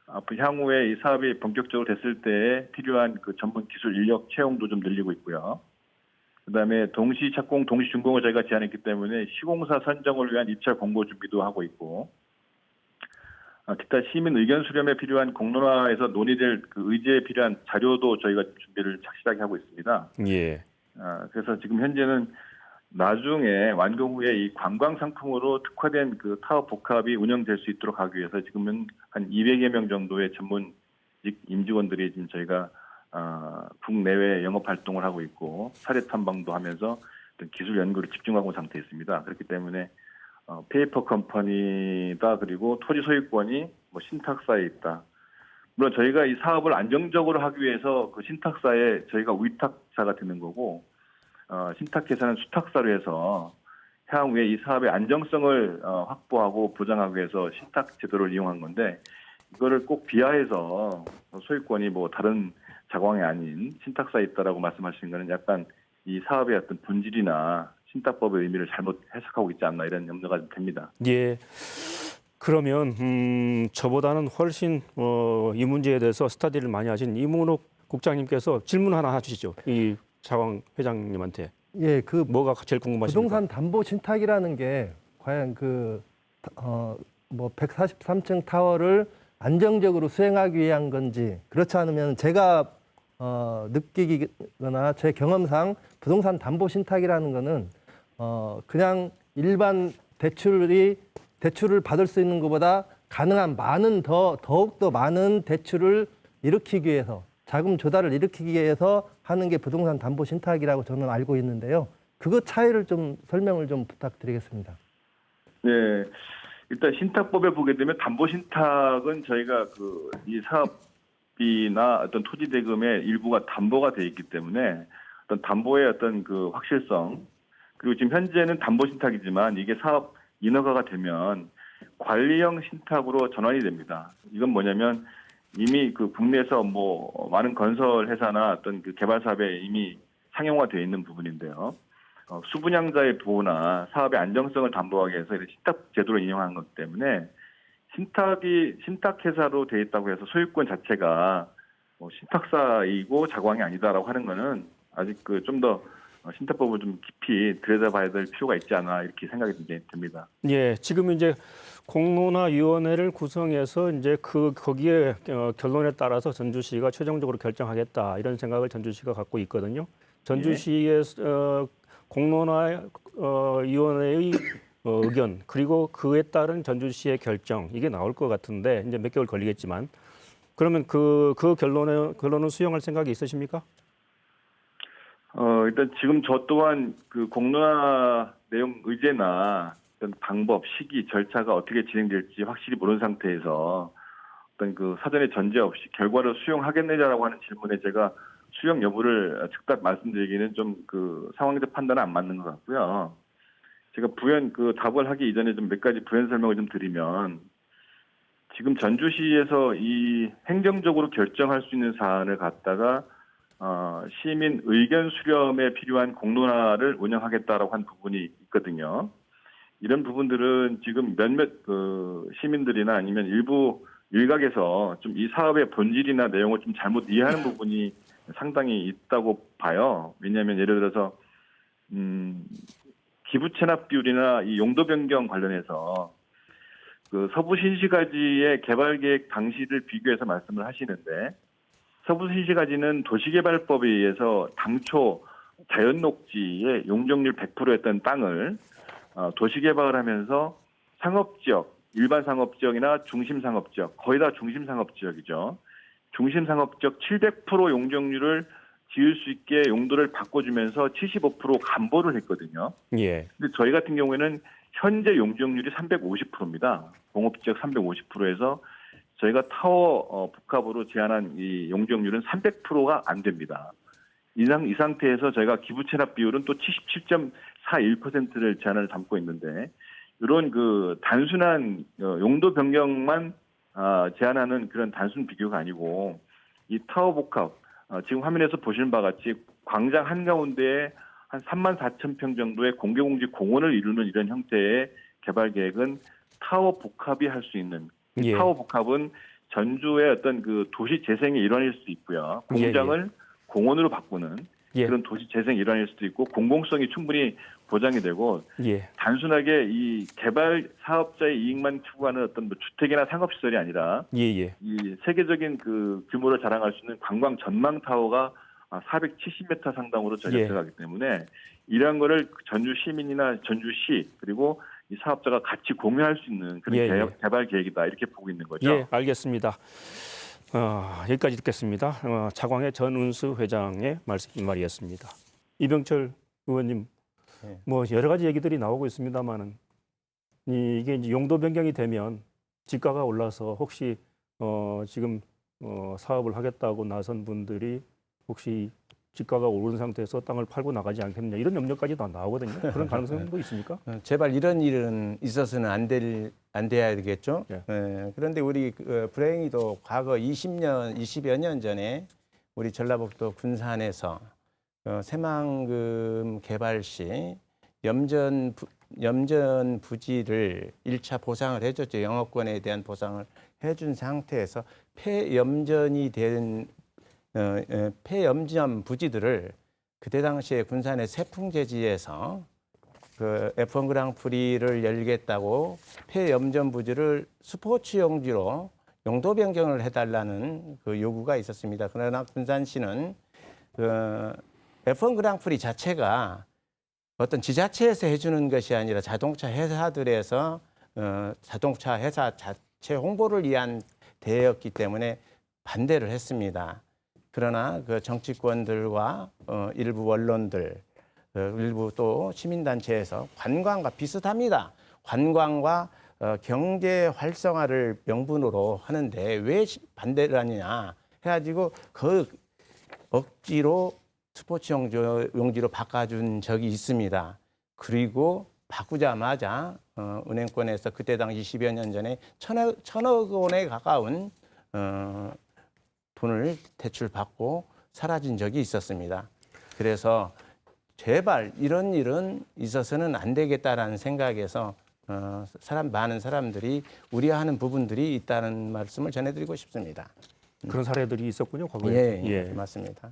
앞으로 향후에 이 사업이 본격적으로 됐을 때 필요한 그 전문 기술 인력 채용도 좀 늘리고 있고요. 그다음에 동시 착공, 동시 준공을 저희가 제안했기 때문에 시공사 선정을 위한 입찰 공고 준비도 하고 있고, 기타 시민 의견 수렴에 필요한 공론화에서 논의될 그 의제에 필요한 자료도 저희가 준비를 착실하게 하고 있습니다. 예. 그래서 지금 현재는 나중에 완공 후에 이 관광 상품으로 특화된 그 타워 복합이 운영될 수 있도록 하기 위해서 지금은 한 200여 명 정도의 전문 임직원들이 지금 저희가 국내외 영업 활동을 하고 있고, 사례 탐방도 하면서 어떤 기술 연구를 집중하고 있는 상태에 있습니다. 그렇기 때문에 페이퍼 컴퍼니다, 그리고 토지 소유권이 뭐 신탁사에 있다. 물론 저희가 이 사업을 안정적으로 하기 위해서 그 신탁사에 저희가 위탁사가 되는 거고, 신탁회사는 수탁사로 해서 향후에 이 사업의 안정성을 확보하고 보장하기 위해서 신탁 제도를 이용한 건데, 이거를 꼭 비하해서 소유권이 뭐 다른 자광이 아닌 신탁사에 있다라고 말씀하시는 거는 약간 이 사업의 어떤 본질이나 신탁법의 의미를 잘못 해석하고 있지 않나, 이런 염려가 좀 됩니다. 예. 그러면 저보다는 훨씬 이 문제에 대해서 스터디를 많이 하신 이문옥 국장님께서 질문 하나 하시죠. 이 자광 회장님한테. 예, 그 뭐가 제일 궁금하십니까? 부동산 담보 신탁이라는 게 과연 뭐 143층 타워를 안정적으로 수행하기 위한 건지, 그렇지 않으면 제가 느끼거나 제 경험상 부동산 담보 신탁이라는 거는 그냥 일반 대출을 받을 수 있는 것보다 가능한 더욱더 많은 대출을 일으키기 위해서, 자금 조달을 일으키기 위해서 하는 게 부동산 담보 신탁이라고 저는 알고 있는데요. 그거 차이를 좀 설명을 좀 부탁드리겠습니다. 네. 일단 신탁법에 보게 되면 담보 신탁은 저희가 이 사업비나 어떤 토지 대금의 일부가 담보가 돼 있기 때문에 어떤 담보의 어떤 그 확실성, 그리고 지금 현재는 담보 신탁이지만 이게 사업 인허가가 되면 관리형 신탁으로 전환이 됩니다. 이건 뭐냐면 이미 그 국내에서 뭐 많은 건설 회사나 어떤 그 개발 사업에 이미 상용화되어 있는 부분인데요. 수분양자의 보호나 사업의 안정성을 담보하기 위해서 이런 신탁 제도를 이용한 것 때문에 신탁회사로 되어 있다고 해서 소유권 자체가 뭐 신탁사이고 자광이 아니다라고 하는 거는 아직 좀 더 신탁법을 좀 깊이 들여다봐야 될 필요가 있지 않나, 이렇게 생각이 듭니다. 예, 지금 이제 공론화위원회를 구성해서 이제 거기에 결론에 따라서 전주시가 최종적으로 결정하겠다, 이런 생각을 전주시가 갖고 있거든요. 전주시의 공론화위원회의 의견 그리고 그에 따른 전주시의 결정 이게 나올 것 같은데 이제 몇 개월 걸리겠지만 그러면 그 결론은 수용할 생각이 있으십니까? 일단 지금 저 또한 그 공론화 내용 의제나 어떤 방법, 시기, 절차가 어떻게 진행될지 확실히 모르는 상태에서 어떤 그 사전에 전제 없이 결과를 수용하겠느냐라고 하는 질문에 제가 수용 여부를 즉각 말씀드리기는 좀 그 상황적 판단은 안 맞는 것 같고요. 제가 부연 그 답을 하기 이전에 좀 몇 가지 부연 설명을 좀 드리면 지금 전주시에서 이 행정적으로 결정할 수 있는 사안을 갖다가 시민 의견 수렴에 필요한 공론화를 운영하겠다라고 한 부분이 있거든요. 이런 부분들은 지금 몇몇 그 시민들이나 아니면 일부 일각에서 좀 이 사업의 본질이나 내용을 좀 잘못 이해하는 부분이 상당히 있다고 봐요. 왜냐하면 예를 들어서 기부 체납 비율이나 이 용도 변경 관련해서 그 서부 신시가지의 개발 계획 당시를 비교해서 말씀을 하시는데 서부 신시가지는 도시개발법에 의해서 당초 자연 녹지의 용적률 100%였던 땅을 도시개발을 하면서 상업지역, 일반 상업지역이나 중심상업지역, 거의 다 중심상업지역이죠. 중심상업지역 700% 용적률을 지을 수 있게 용도를 바꿔주면서 75% 감보를 했거든요. 예. 근데 저희 같은 경우에는 현재 용적률이 350%입니다. 공업지역 350%에서 저희가 타워 복합으로 제한한 이 용적률은 300%가 안 됩니다. 이 상태에서 저희가 기부 체납 비율은 또 77.41%를 제한을 담고 있는데 이런 그 단순한 용도 변경만 제한하는 그런 단순 비교가 아니고 이 타워 복합 지금 화면에서 보시는 바와 같이 광장 한가운데에 한 34,000평 정도의 공개공지 공원을 이루는 이런 형태의 개발 계획은 타워 복합이 할 수 있는 이 예. 타워 복합은 전주의 어떤 그 도시 재생의 일환일 수도 있고요. 공장을 공원으로 바꾸는 예. 그런 도시 재생 일환일 수도 있고 공공성이 충분히 보장이 되고 예. 단순하게 이 개발 사업자의 이익만 추구하는 어떤 뭐 주택이나 상업시설이 아니라 예. 이 세계적인 그 규모를 자랑할 수 있는 관광 전망 타워가 470m 상당으로 저희가 예. 들어가기 때문에 이러한 거를 전주 시민이나 전주시 그리고 이 사업자가 같이 공유할 수 있는 그런 예. 개발 계획이다 이렇게 보고 있는 거죠. 예, 알겠습니다. 여기까지 듣겠습니다. 차광의 전운수 회장의 말이었습니다. 이병철 의원님, 네. 뭐 여러 가지 얘기들이 나오고 있습니다만은 이게 이제 용도 변경이 되면 지가가 올라서 혹시 지금 사업을 하겠다고 나선 분들이 혹시 지가가 오른 상태에서 땅을 팔고 나가지 않겠느냐 이런 염려까지 다 나오거든요. 그런 가능성도 있습니까? 제발 이런 일은 있어서는 안 돼야 되겠죠. 예. 그런데 우리 불행히도 과거 20여 년 전에 우리 전라북도 군산에서 새만금 개발 시 염전 부지를 1차 보상을 해줬죠. 영업권에 대한 보상을 해준 상태에서 폐염전이 된 폐염전 부지들을 그때 당시에 군산의 세풍제지에서 그 F1 그랑프리를 열겠다고 폐염전 부지를 스포츠 용지로 용도 변경을 해달라는 그 요구가 있었습니다. 그러나 군산시는 그 F1 그랑프리 자체가 어떤 지자체에서 해주는 것이 아니라 자동차 회사들에서 자동차 회사 자체 홍보를 위한 대회였기 때문에 반대를 했습니다. 그러나 그 정치권들과 일부 언론들, 일부 또 시민단체에서 관광과 비슷합니다. 관광과 경제 활성화를 명분으로 하는데 왜 반대를 하느냐 해가지고 그 억지로 스포츠 용지로 바꿔준 적이 있습니다. 그리고 바꾸자마자 은행권에서 그때 당시 10여 년 전에 천억 원에 가까운 돈을 대출받고 사라진 적이 있었습니다. 그래서 제발 이런 일은 있어서는 안 되겠다라는 생각에서 많은 사람들이 우려하는 부분들이 있다는 말씀을 전해드리고 싶습니다. 그런 사례들이 있었군요, 과거에. 예, 맞습니다.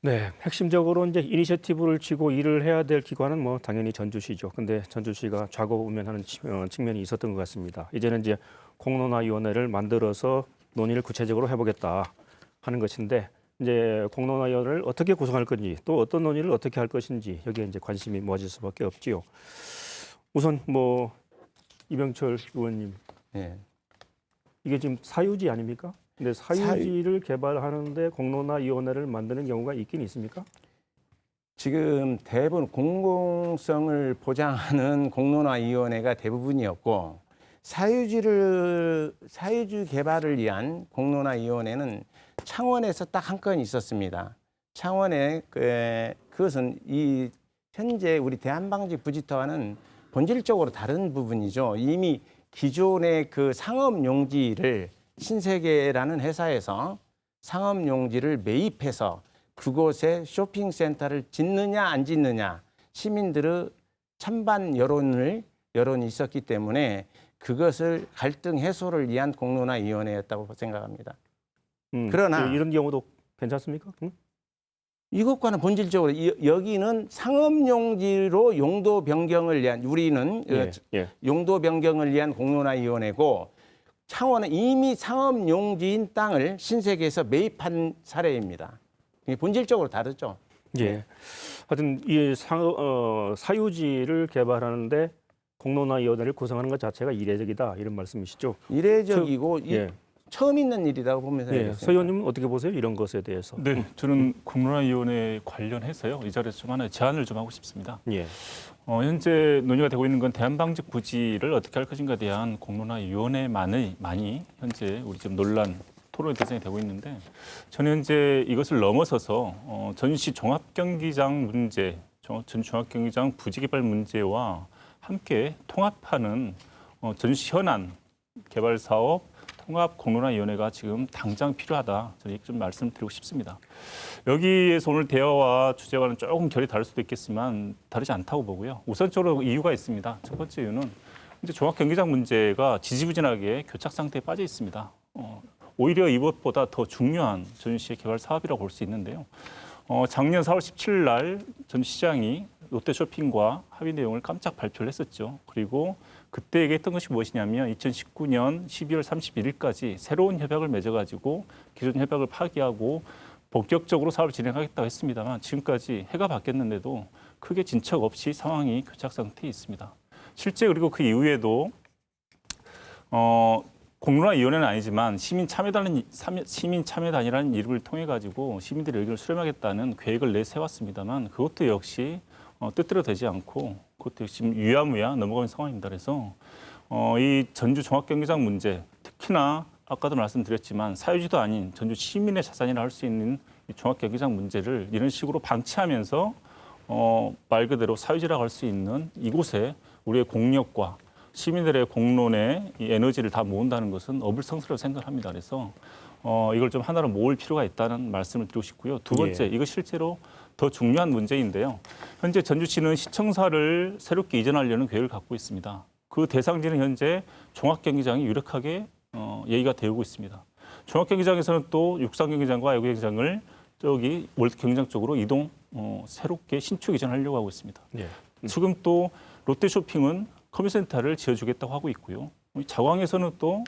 네, 핵심적으로 이제 이니셔티브를 쥐고 일을 해야 될 기관은 뭐 당연히 전주시죠. 근데 전주시가 좌고우면하는 측면이 있었던 것 같습니다. 이제는 이제 공론화위원회를 만들어서 논의를 구체적으로 해보겠다 하는 것인데 이제 공론화위원회를 어떻게 구성할 건지 또 어떤 논의를 어떻게 할 것인지 여기에 이제 관심이 모아질 수밖에 없지요. 우선 뭐 이병철 의원님, 예. 이게 지금 사유지 아닙니까? 근데 사유지를 개발하는데 공론화위원회를 만드는 경우가 있긴 있습니까? 지금 대부분 공공성을 보장하는 공론화위원회가 대부분이었고 사유지 개발을 위한 공론화위원회는 창원에서 딱 한 건 있었습니다. 창원에 그것은 이 현재 우리 대한방직 부지터와는 본질적으로 다른 부분이죠. 이미 기존의 그 상업용지를 신세계라는 회사에서 상업용지를 매입해서 그곳에 쇼핑센터를 짓느냐 안 짓느냐 시민들의 찬반 여론이 있었기 때문에 그것을 갈등 해소를 위한 공론화위원회였다고 생각합니다. 그러나 이런 경우도 괜찮습니까? 이것과는 본질적으로 여기는 상업용지로 용도 변경을 위한 우리는 용도 변경을 위한 공론화위원회고 창원은 이미 상업용지인 땅을 신세계에서 매입한 사례입니다. 이게 본질적으로 다르죠. 예. 하여튼 이 사유지를 개발하는데 공론화위원회를 구성하는 것 자체가 이례적이다 이런 말씀이시죠? 이례적이고 예. 처음 있는 일이라고 보면 예. 되겠습니다. 서 의원님은 어떻게 보세요? 이런 것에 대해서? 네, 저는 공론화위원회 관련해서요. 이 자리에서 좀 하나의 제안을 좀 하고 싶습니다. 예. 현재 논의가 되고 있는 건 대한방직 부지를 어떻게 할 것인가에 대한 공론화위원회만이 현재 우리 지금 논란 토론의 대상이 되고 있는데 저는 현재 이것을 넘어서서 전시 종합경기장 문제, 전 종합경기장 부지 개발 문제와 함께 통합하는 전시 현안 개발 사업 통합 공론화위원회가 지금 당장 필요하다. 저는 좀 말씀드리고 싶습니다. 여기에서 오늘 대화와 주제와는 조금 결이 다를 수도 있겠지만 다르지 않다고 보고요. 우선적으로 이유가 있습니다. 첫 번째 이유는 이제 종합경기장 문제가 지지부진하게 교착 상태에 빠져 있습니다. 오히려 이것보다 더 중요한 전시의 개발 사업이라고 볼 수 있는데요. 작년 4월 17일 날 전 시장이 롯데쇼핑과 합의 내용을 깜짝 발표를 했었죠. 그리고 그때 얘기했던 것이 무엇이냐면 2019년 12월 31일까지 새로운 협약을 맺어가지고 기존 협약을 파기하고 본격적으로 사업을 진행하겠다고 했습니다만 지금까지 해가 바뀌었는데도 크게 진척 없이 상황이 교착 상태에 있습니다. 실제 그리고 그 이후에도 공론화위원회는 아니지만 시민참여단이라는 이름을 통해 가지고 시민들의 의견을 수렴하겠다는 계획을 내세웠습니다만 그것도 역시 뜻대로 되지 않고 그것도 역시 유야무야 넘어가는 상황입니다. 그래서 이 전주 종합경기장 문제 특히나 아까도 말씀드렸지만 사유지도 아닌 전주 시민의 자산이라 할 수 있는 이 종합경기장 문제를 이런 식으로 방치하면서 말 그대로 사유지라고 할 수 있는 이곳에 우리의 공력과 시민들의 공론의 이 에너지를 다 모은다는 것은 어불성설이라고 생각합니다. 그래서 이걸 좀 하나로 모을 필요가 있다는 말씀을 드리고 싶고요. 두 번째, 이거 실제로 더 중요한 문제인데요. 현재 전주시는 시청사를 새롭게 이전하려는 계획을 갖고 있습니다. 그 대상지는 현재 종합경기장이 유력하게 얘기가 되고 있습니다. 종합경기장에서는 또 육상경기장과 야구경기장을 저기 월드경기장 쪽으로 새롭게 신축 이전하려고 하고 있습니다. 예. 지금 또 롯데쇼핑은 컨벤션센터를 지어주겠다고 하고 있고요. 자광에서는 또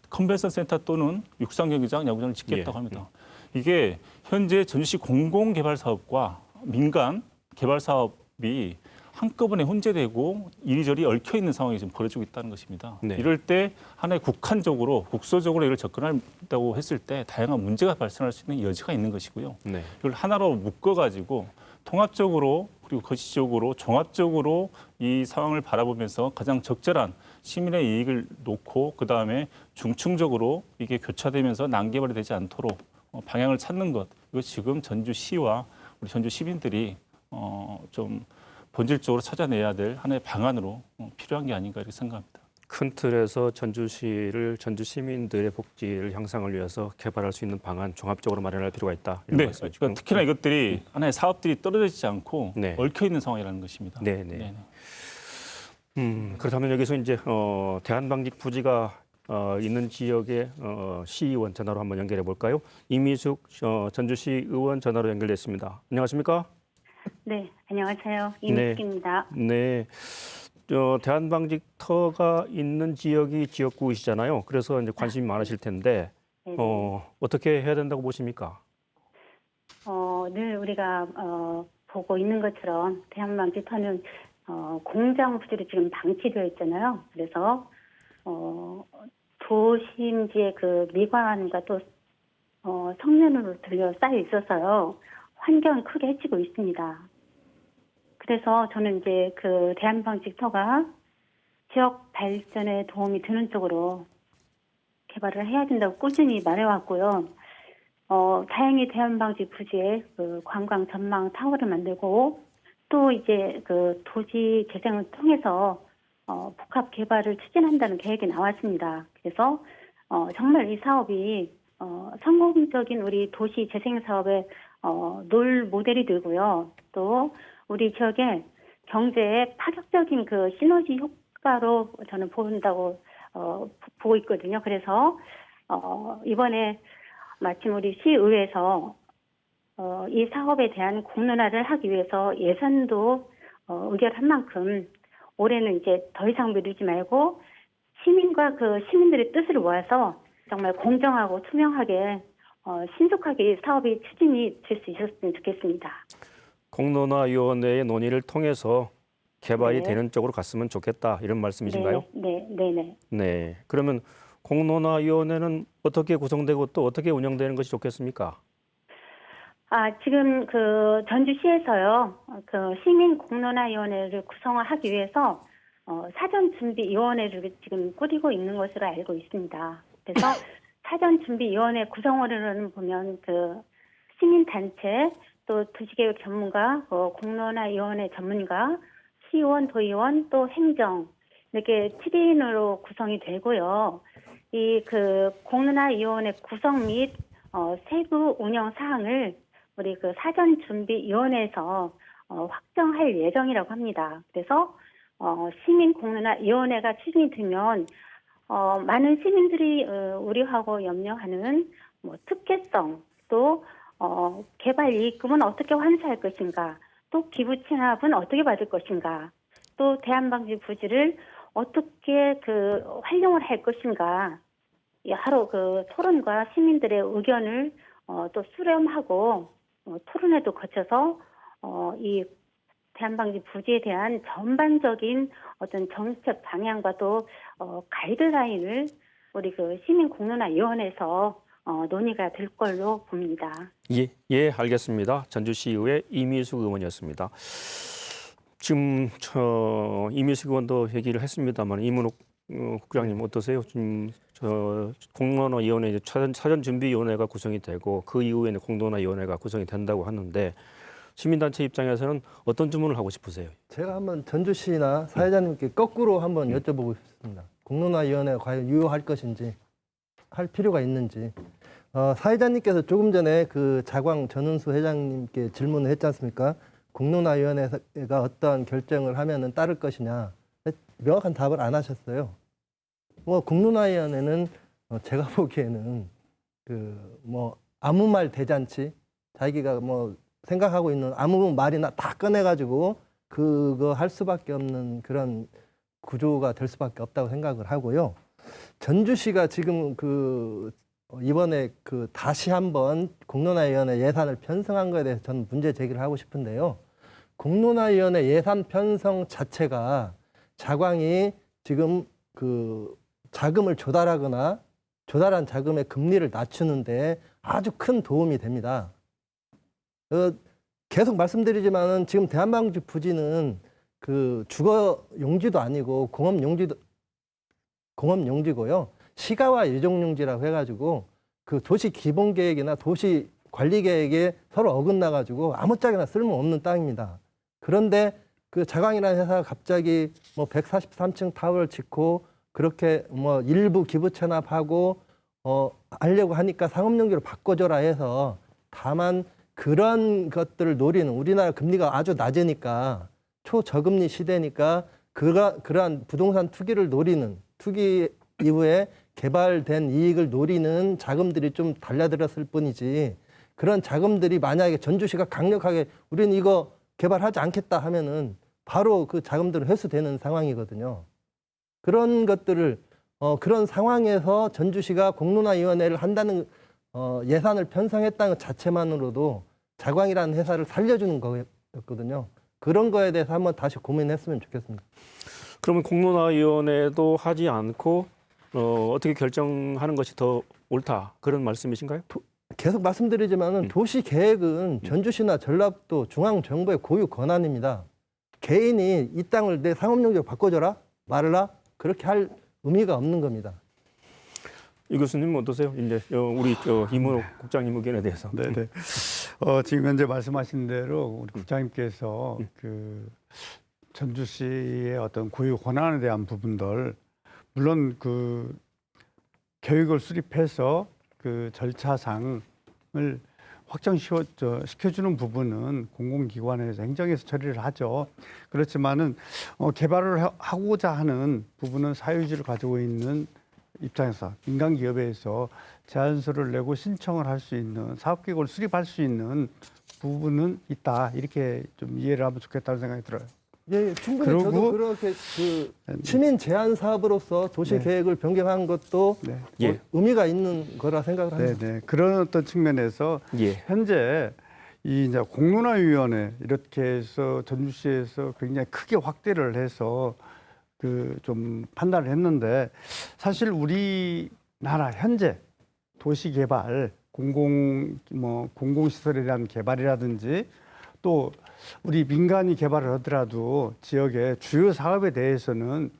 컨벤션센터 또는 육상경기장, 야구장을 짓겠다고 합니다. 이게 현재 전주시 공공개발 사업과 민간 개발 사업이 한꺼번에 혼재되고 이리저리 얽혀 있는 상황이 지금 벌어지고 있다는 것입니다. 네. 이럴 때 하나의 국소적으로 이걸 접근한다고 했을 때 다양한 문제가 발생할 수 있는 여지가 있는 것이고요. 네. 이걸 하나로 묶어가지고 통합적으로 그리고 거시적으로 종합적으로 이 상황을 바라보면서 가장 적절한 시민의 이익을 놓고 그다음에 중층적으로 이게 교차되면서 난개발이 되지 않도록 방향을 찾는 것. 이거 지금 전주시와 우리 전주 시민들이 좀 본질적으로 찾아내야 될 하나의 방안으로 필요한 게 아닌가 이렇게 생각합니다. 큰 틀에서 전주시를 전주 시민들의 복지를 향상을 위해서 개발할 수 있는 방안 종합적으로 마련할 필요가 있다. 이런 네, 말씀이시죠? 그러니까 특히나 이것들이 하나의 사업들이 떨어지지 않고 네. 얽혀 있는 상황이라는 것입니다. 네, 네. 그렇다면 여기서 이제 대한방직 부지가 있는 지역의 시의원 전화로 한번 연결해 볼까요? 이미숙 전주시 의원 전화로 연결됐습니다. 안녕하십니까? 네, 안녕하세요. 이미숙입니다. 네. 대한방직터가 있는 지역이 지역구이시잖아요. 그래서 이제 관심이 많으실 텐데 네네. 어떻게 해야 된다고 보십니까? 늘 우리가 보고 있는 것처럼 대한방직터는 공장 부지로 지금 방치되어 있잖아요. 그래서 도심지의 그 미관과 또 성면으로 둘러싸여 있어서요. 환경을 크게 해치고 있습니다. 그래서 저는 이제 그 대한방직터가 지역 발전에 도움이 되는 쪽으로 개발을 해야 된다고 꾸준히 말해왔고요. 다행히 대한방직 부지에 그 관광 전망 타워를 만들고 또 이제 그 도시 재생을 통해서 복합 개발을 추진한다는 계획이 나왔습니다. 그래서 정말 이 사업이 성공적인 우리 도시 재생 사업의 롤 모델이 되고요. 또 우리 지역의 경제에 파격적인 그 시너지 효과로 저는 본다고 보고 있거든요. 그래서 이번에 마침 우리 시의회에서 이 사업에 대한 공론화를 하기 위해서 예산도 의결한 만큼 올해는 이제 더 이상 미루지 말고 시민과 그 시민들의 뜻을 모아서 정말 공정하고 투명하게 신속하게 이 사업이 추진이 될 수 있었으면 좋겠습니다. 공론화위원회의 논의를 통해서 개발이 네. 되는 쪽으로 갔으면 좋겠다 이런 말씀이신가요? 네. 네. 그러면 공론화위원회는 어떻게 구성되고 또 어떻게 운영되는 것이 좋겠습니까? 지금 그 전주시에서요, 그 시민 공론화위원회를 구성하기 위해서 사전준비위원회를 지금 꾸리고 있는 것으로 알고 있습니다. 그래서 사전준비위원회 구성원으로는 보면 그 시민단체, 또 도시계획 전문가, 공론화위원회 전문가, 시의원, 도의원, 또 행정 이렇게 7인으로 구성이 되고요. 이 그 공론화위원회 구성 및 세부 운영 사항을 우리 그 사전준비위원회에서 확정할 예정이라고 합니다. 그래서 시민공론화위원회가 추진이 되면 많은 시민들이 우려하고 염려하는 뭐 특혜성, 또 개발 이익금은 어떻게 환수할 것인가, 또 기부 체납은 어떻게 받을 것인가, 또 대한방직 부지를 어떻게 그 활용을 할 것인가, 여러 그 토론과 시민들의 의견을 또 수렴하고 토론회도 거쳐서 이 대한방직 부지에 대한 전반적인 어떤 정책 방향과 또 가이드라인을 우리 그 시민공론화위원회에서 논의가 될 걸로 봅니다. 예, 알겠습니다. 전주시의회 이미숙 의원이었습니다. 지금 이미숙 의원도 얘기를 했습니다만 이문옥 국장님 어떠세요? 지금 공론화위원회 사전준비위원회가 구성이 되고 그 이후에는 공론화위원회가 구성이 된다고 하는데 시민단체 입장에서는 어떤 질문을 하고 싶으세요? 제가 한번 전주시나 사회자님께 거꾸로 한번 여쭤보고 싶습니다. 공론화위원회가 과연 유효할 것인지, 할 필요가 있는지. 사회자님께서 조금 전에 그 자광 전은수 회장님께 질문을 했지 않습니까? 공론화위원회가 어떠한 결정을 하면은 따를 것이냐. 명확한 답을 안 하셨어요. 공론화위원회는 제가 보기에는 아무 말 대잔치, 자기가 생각하고 있는 아무 말이나 다 꺼내가지고 그거 할 수밖에 없는 그런 구조가 될 수밖에 없다고 생각을 하고요. 전주시가 지금 이번에 다시 한번 공론화위원회 예산을 편성한 거에 대해서 저는 문제 제기를 하고 싶은데요. 공론화위원회 예산 편성 자체가 자광이 지금 자금을 조달하거나 조달한 자금의 금리를 낮추는데 아주 큰 도움이 됩니다. 계속 말씀드리지만은 지금 대한방직 부지는 주거 용지도 아니고 공업 용지고요. 시가와 예정 용지라고 해가지고 도시 기본 계획이나 도시 관리 계획에 서로 어긋나 가지고 아무짝에나 쓸모없는 땅입니다. 그런데 자광이라는 회사가 갑자기 143층 타워를 짓고 그렇게 일부 기부 체납하고 하려고 하니까 상업용지로 바꿔줘라 해서, 다만 그런 것들을 노리는, 우리나라 금리가 아주 낮으니까 초저금리 시대니까 그러한 부동산 투기를 노리는, 투기 이후에 개발된 이익을 노리는 자금들이 좀 달려들었을 뿐이지, 그런 자금들이 만약에 전주시가 강력하게 우리는 이거 개발하지 않겠다 하면은 바로 그 자금들은 회수되는 상황이거든요. 그런 것들을 그런 상황에서 전주시가 공론화위원회를 한다는 예산을 편성했다는 것 자체만으로도 자광이라는 회사를 살려주는 거였거든요. 그런 거에 대해서 한번 다시 고민했으면 좋겠습니다. 그러면 공론화위원회도 하지 않고 어떻게 결정하는 것이 더 옳다 그런 말씀이신가요? 계속 말씀드리지만은 도시 계획은 전주시나 전라도 중앙 정부의 고유 권한입니다. 개인이 이 땅을 내 상업용지로 바꿔줘라 말라 그렇게 할 의미가 없는 겁니다. 이 교수님 어떠세요? 이제 우리 이문호 국장님 의견에 대해서. 네네. 지금 현재 말씀하신 대로 우리 국장님께서 그 전주시의 어떤 고유 권한에 대한 부분들, 물론 그 계획을 수립해서 그 절차상을 확정시켜주는 부분은 공공기관에서 행정에서 처리를 하죠. 그렇지만은 개발을 하고자 하는 부분은 사유지를 가지고 있는 입장에서 민간 기업에서 제안서를 내고 신청을 할 수 있는 사업계획을 수립할 수 있는 부분은 있다, 이렇게 좀 이해를 하면 좋겠다는 생각이 들어요. 예, 충분히 그리고- 저도 그렇게 그 시민 제한 사업으로서 도시 네. 계획을 변경한 것도 네. 예. 의미가 있는 거라 생각을 합니다. 네네. 그런 어떤 측면에서 예. 현재 이 이제 공론화위원회 이렇게 해서 전주시에서 굉장히 크게 확대를 해서 그 좀 판단을 했는데, 사실 우리나라 현재 도시 개발, 공공시설에 대한 개발이라든지 또 우리 민간이 개발을 하더라도 지역의 주요 사업에 대해서는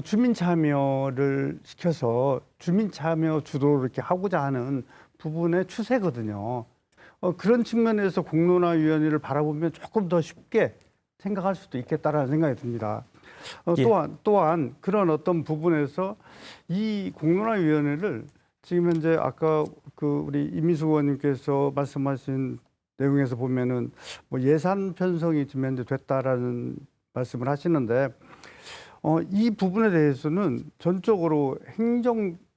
주민 참여를 시켜서 주민 참여 주도로 이렇게 하고자 하는 부분의 추세거든요. 그런 측면에서 공론화위원회를 바라보면 조금 더 쉽게 생각할 수도 있겠다라는 생각이 듭니다. 예. 또한 그런 어떤 부분에서 이 공론화위원회를 지금 현재 아까 그 우리 이민수 의원님께서 말씀하신 내용에서 보면은 뭐 예산 편성이 지금 현재 됐다라는 말씀을 하시는데, 이 부분에 대해서는 전적으로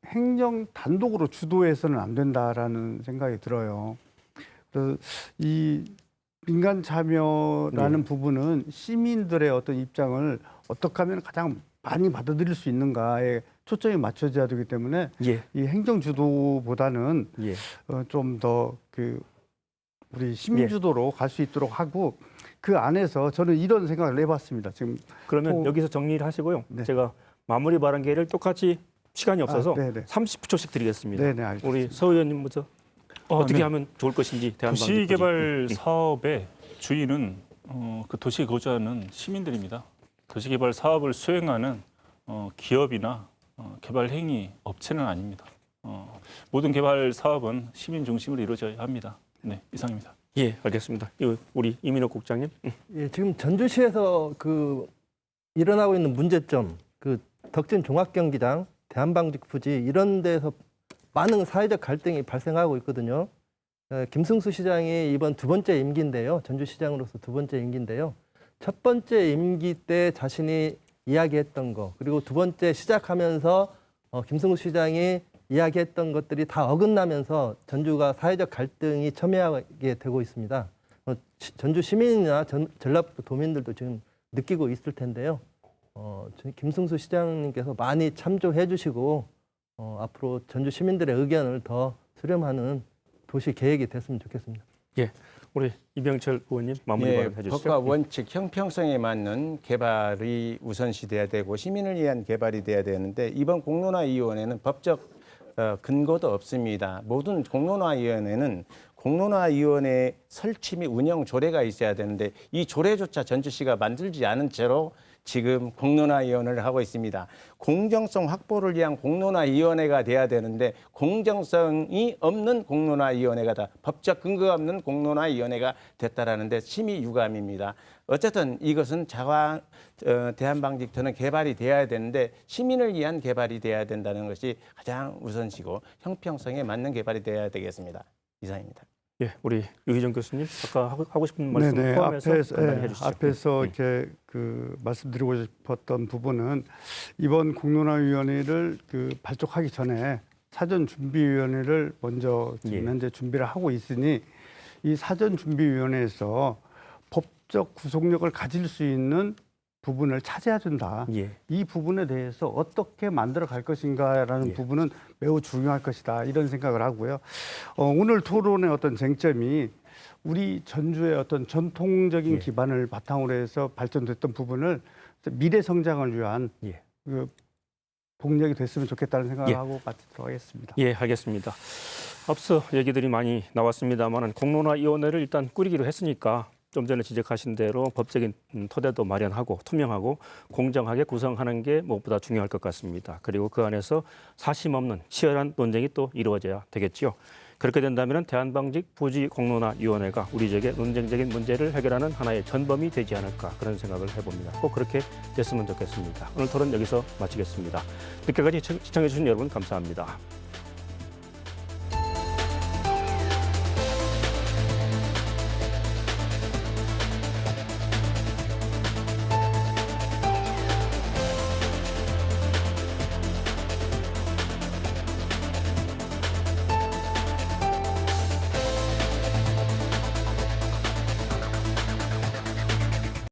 행정 단독으로 주도해서는 안 된다라는 생각이 들어요. 그래서 이 민간 참여라는 부분은 시민들의 어떤 입장을 어떻게 하면 가장 많이 받아들일 수 있는가에 초점이 맞춰져야 되기 때문에 예. 이 행정 주도보다는 예. 좀 더 그 우리 시민 주도로 갈 수 있도록 하고, 그 안에서 저는 이런 생각을 해봤습니다. 지금 그러면 여기서 정리를 하시고요. 네. 제가 마무리 발언 기회를 똑같이 시간이 없어서 네네. 30초씩 드리겠습니다. 네네, 알겠습니다. 우리 서 의원님부터 어떻게 네. 하면 좋을 것인지 도시개발 사업의 주인은 그 도시에 거주하는 시민들입니다. 도시개발 사업을 수행하는 기업이나 개발 행위 업체는 아닙니다. 모든 개발 사업은 시민 중심으로 이루어져야 합니다. 네, 이상입니다. 예, 알겠습니다. 우리 이민호 국장님. 예, 지금 전주시에서 그 일어나고 있는 문제점, 그 덕진 종합경기장, 대한방직 부지 이런 데서 많은 사회적 갈등이 발생하고 있거든요. 김승수 시장이 이번 두 번째 임기인데요. 전주시장으로서 두 번째 임기인데요. 첫 번째 임기 때 자신이 이야기했던 거, 그리고 두 번째 시작하면서 김승수 시장이 이야기했던 것들이 다 어긋나면서 전주가 사회적 갈등이 첨예하게 되고 있습니다. 전주 시민이나 전라도 도민들도 지금 느끼고 있을 텐데요. 김승수 시장님께서 많이 참조해 주시고 앞으로 전주 시민들의 의견을 더 수렴하는 도시 계획이 됐으면 좋겠습니다. 예, 우리 이병철 의원님 마무리 발언 해주시죠. 법과 원칙, 형평성에 맞는 개발이 우선시돼야 되고 시민을 위한 개발이 돼야 되는데, 이번 공론화위원회는 법적 근거도 없습니다. 모든 공론화위원회는 공론화위원회 설치 및 운영 조례가 있어야 되는데, 이 조례조차 전주시가 만들지 않은 채로 지금 공론화위원회를 하고 있습니다. 공정성 확보를 위한 공론화위원회가 돼야 되는데 공정성이 없는 공론화위원회가 법적 근거가 없는 공론화위원회가 됐다라는데 심히 유감입니다. 어쨌든 이것은 대한방직터는 개발이 돼야 되는데 시민을 위한 개발이 돼야 된다는 것이 가장 우선시고 형평성에 맞는 개발이 돼야 되겠습니다. 이상입니다. 예, 우리 유희정 교수님 아까 하고 싶은 말씀 네네. 포함해서 간단히 해주시죠. 앞에서 이렇게 그 말씀드리고 싶었던 부분은, 이번 공론화위원회를 그 발족하기 전에 사전준비위원회를 먼저 지금 현재 준비를 하고 있으니, 이 사전준비위원회에서 법적 구속력을 가질 수 있는 부분을 차지해 준다. 예. 이 부분에 대해서 어떻게 만들어 갈 것인가라는 예. 부분은 매우 중요할 것이다. 이런 생각을 하고요. 오늘 토론의 어떤 쟁점이 우리 전주의 어떤 전통적인 예. 기반을 바탕으로 해서 발전됐던 부분을 미래 성장을 위한 예. 그 동력이 됐으면 좋겠다는 생각을 예. 하고 마치도록 하겠습니다. 예, 알겠습니다. 앞서 얘기들이 많이 나왔습니다만 공론화위원회를 일단 꾸리기로 했으니까 좀 전에 지적하신 대로 법적인 토대도 마련하고 투명하고 공정하게 구성하는 게 무엇보다 중요할 것 같습니다. 그리고 그 안에서 사심 없는 치열한 논쟁이 또 이루어져야 되겠죠. 그렇게 된다면 대한방직 부지공론화위원회가 우리 지역의 논쟁적인 문제를 해결하는 하나의 전범이 되지 않을까 그런 생각을 해봅니다. 꼭 그렇게 됐으면 좋겠습니다. 오늘 토론 여기서 마치겠습니다. 늦게까지 시청해 주신 여러분 감사합니다.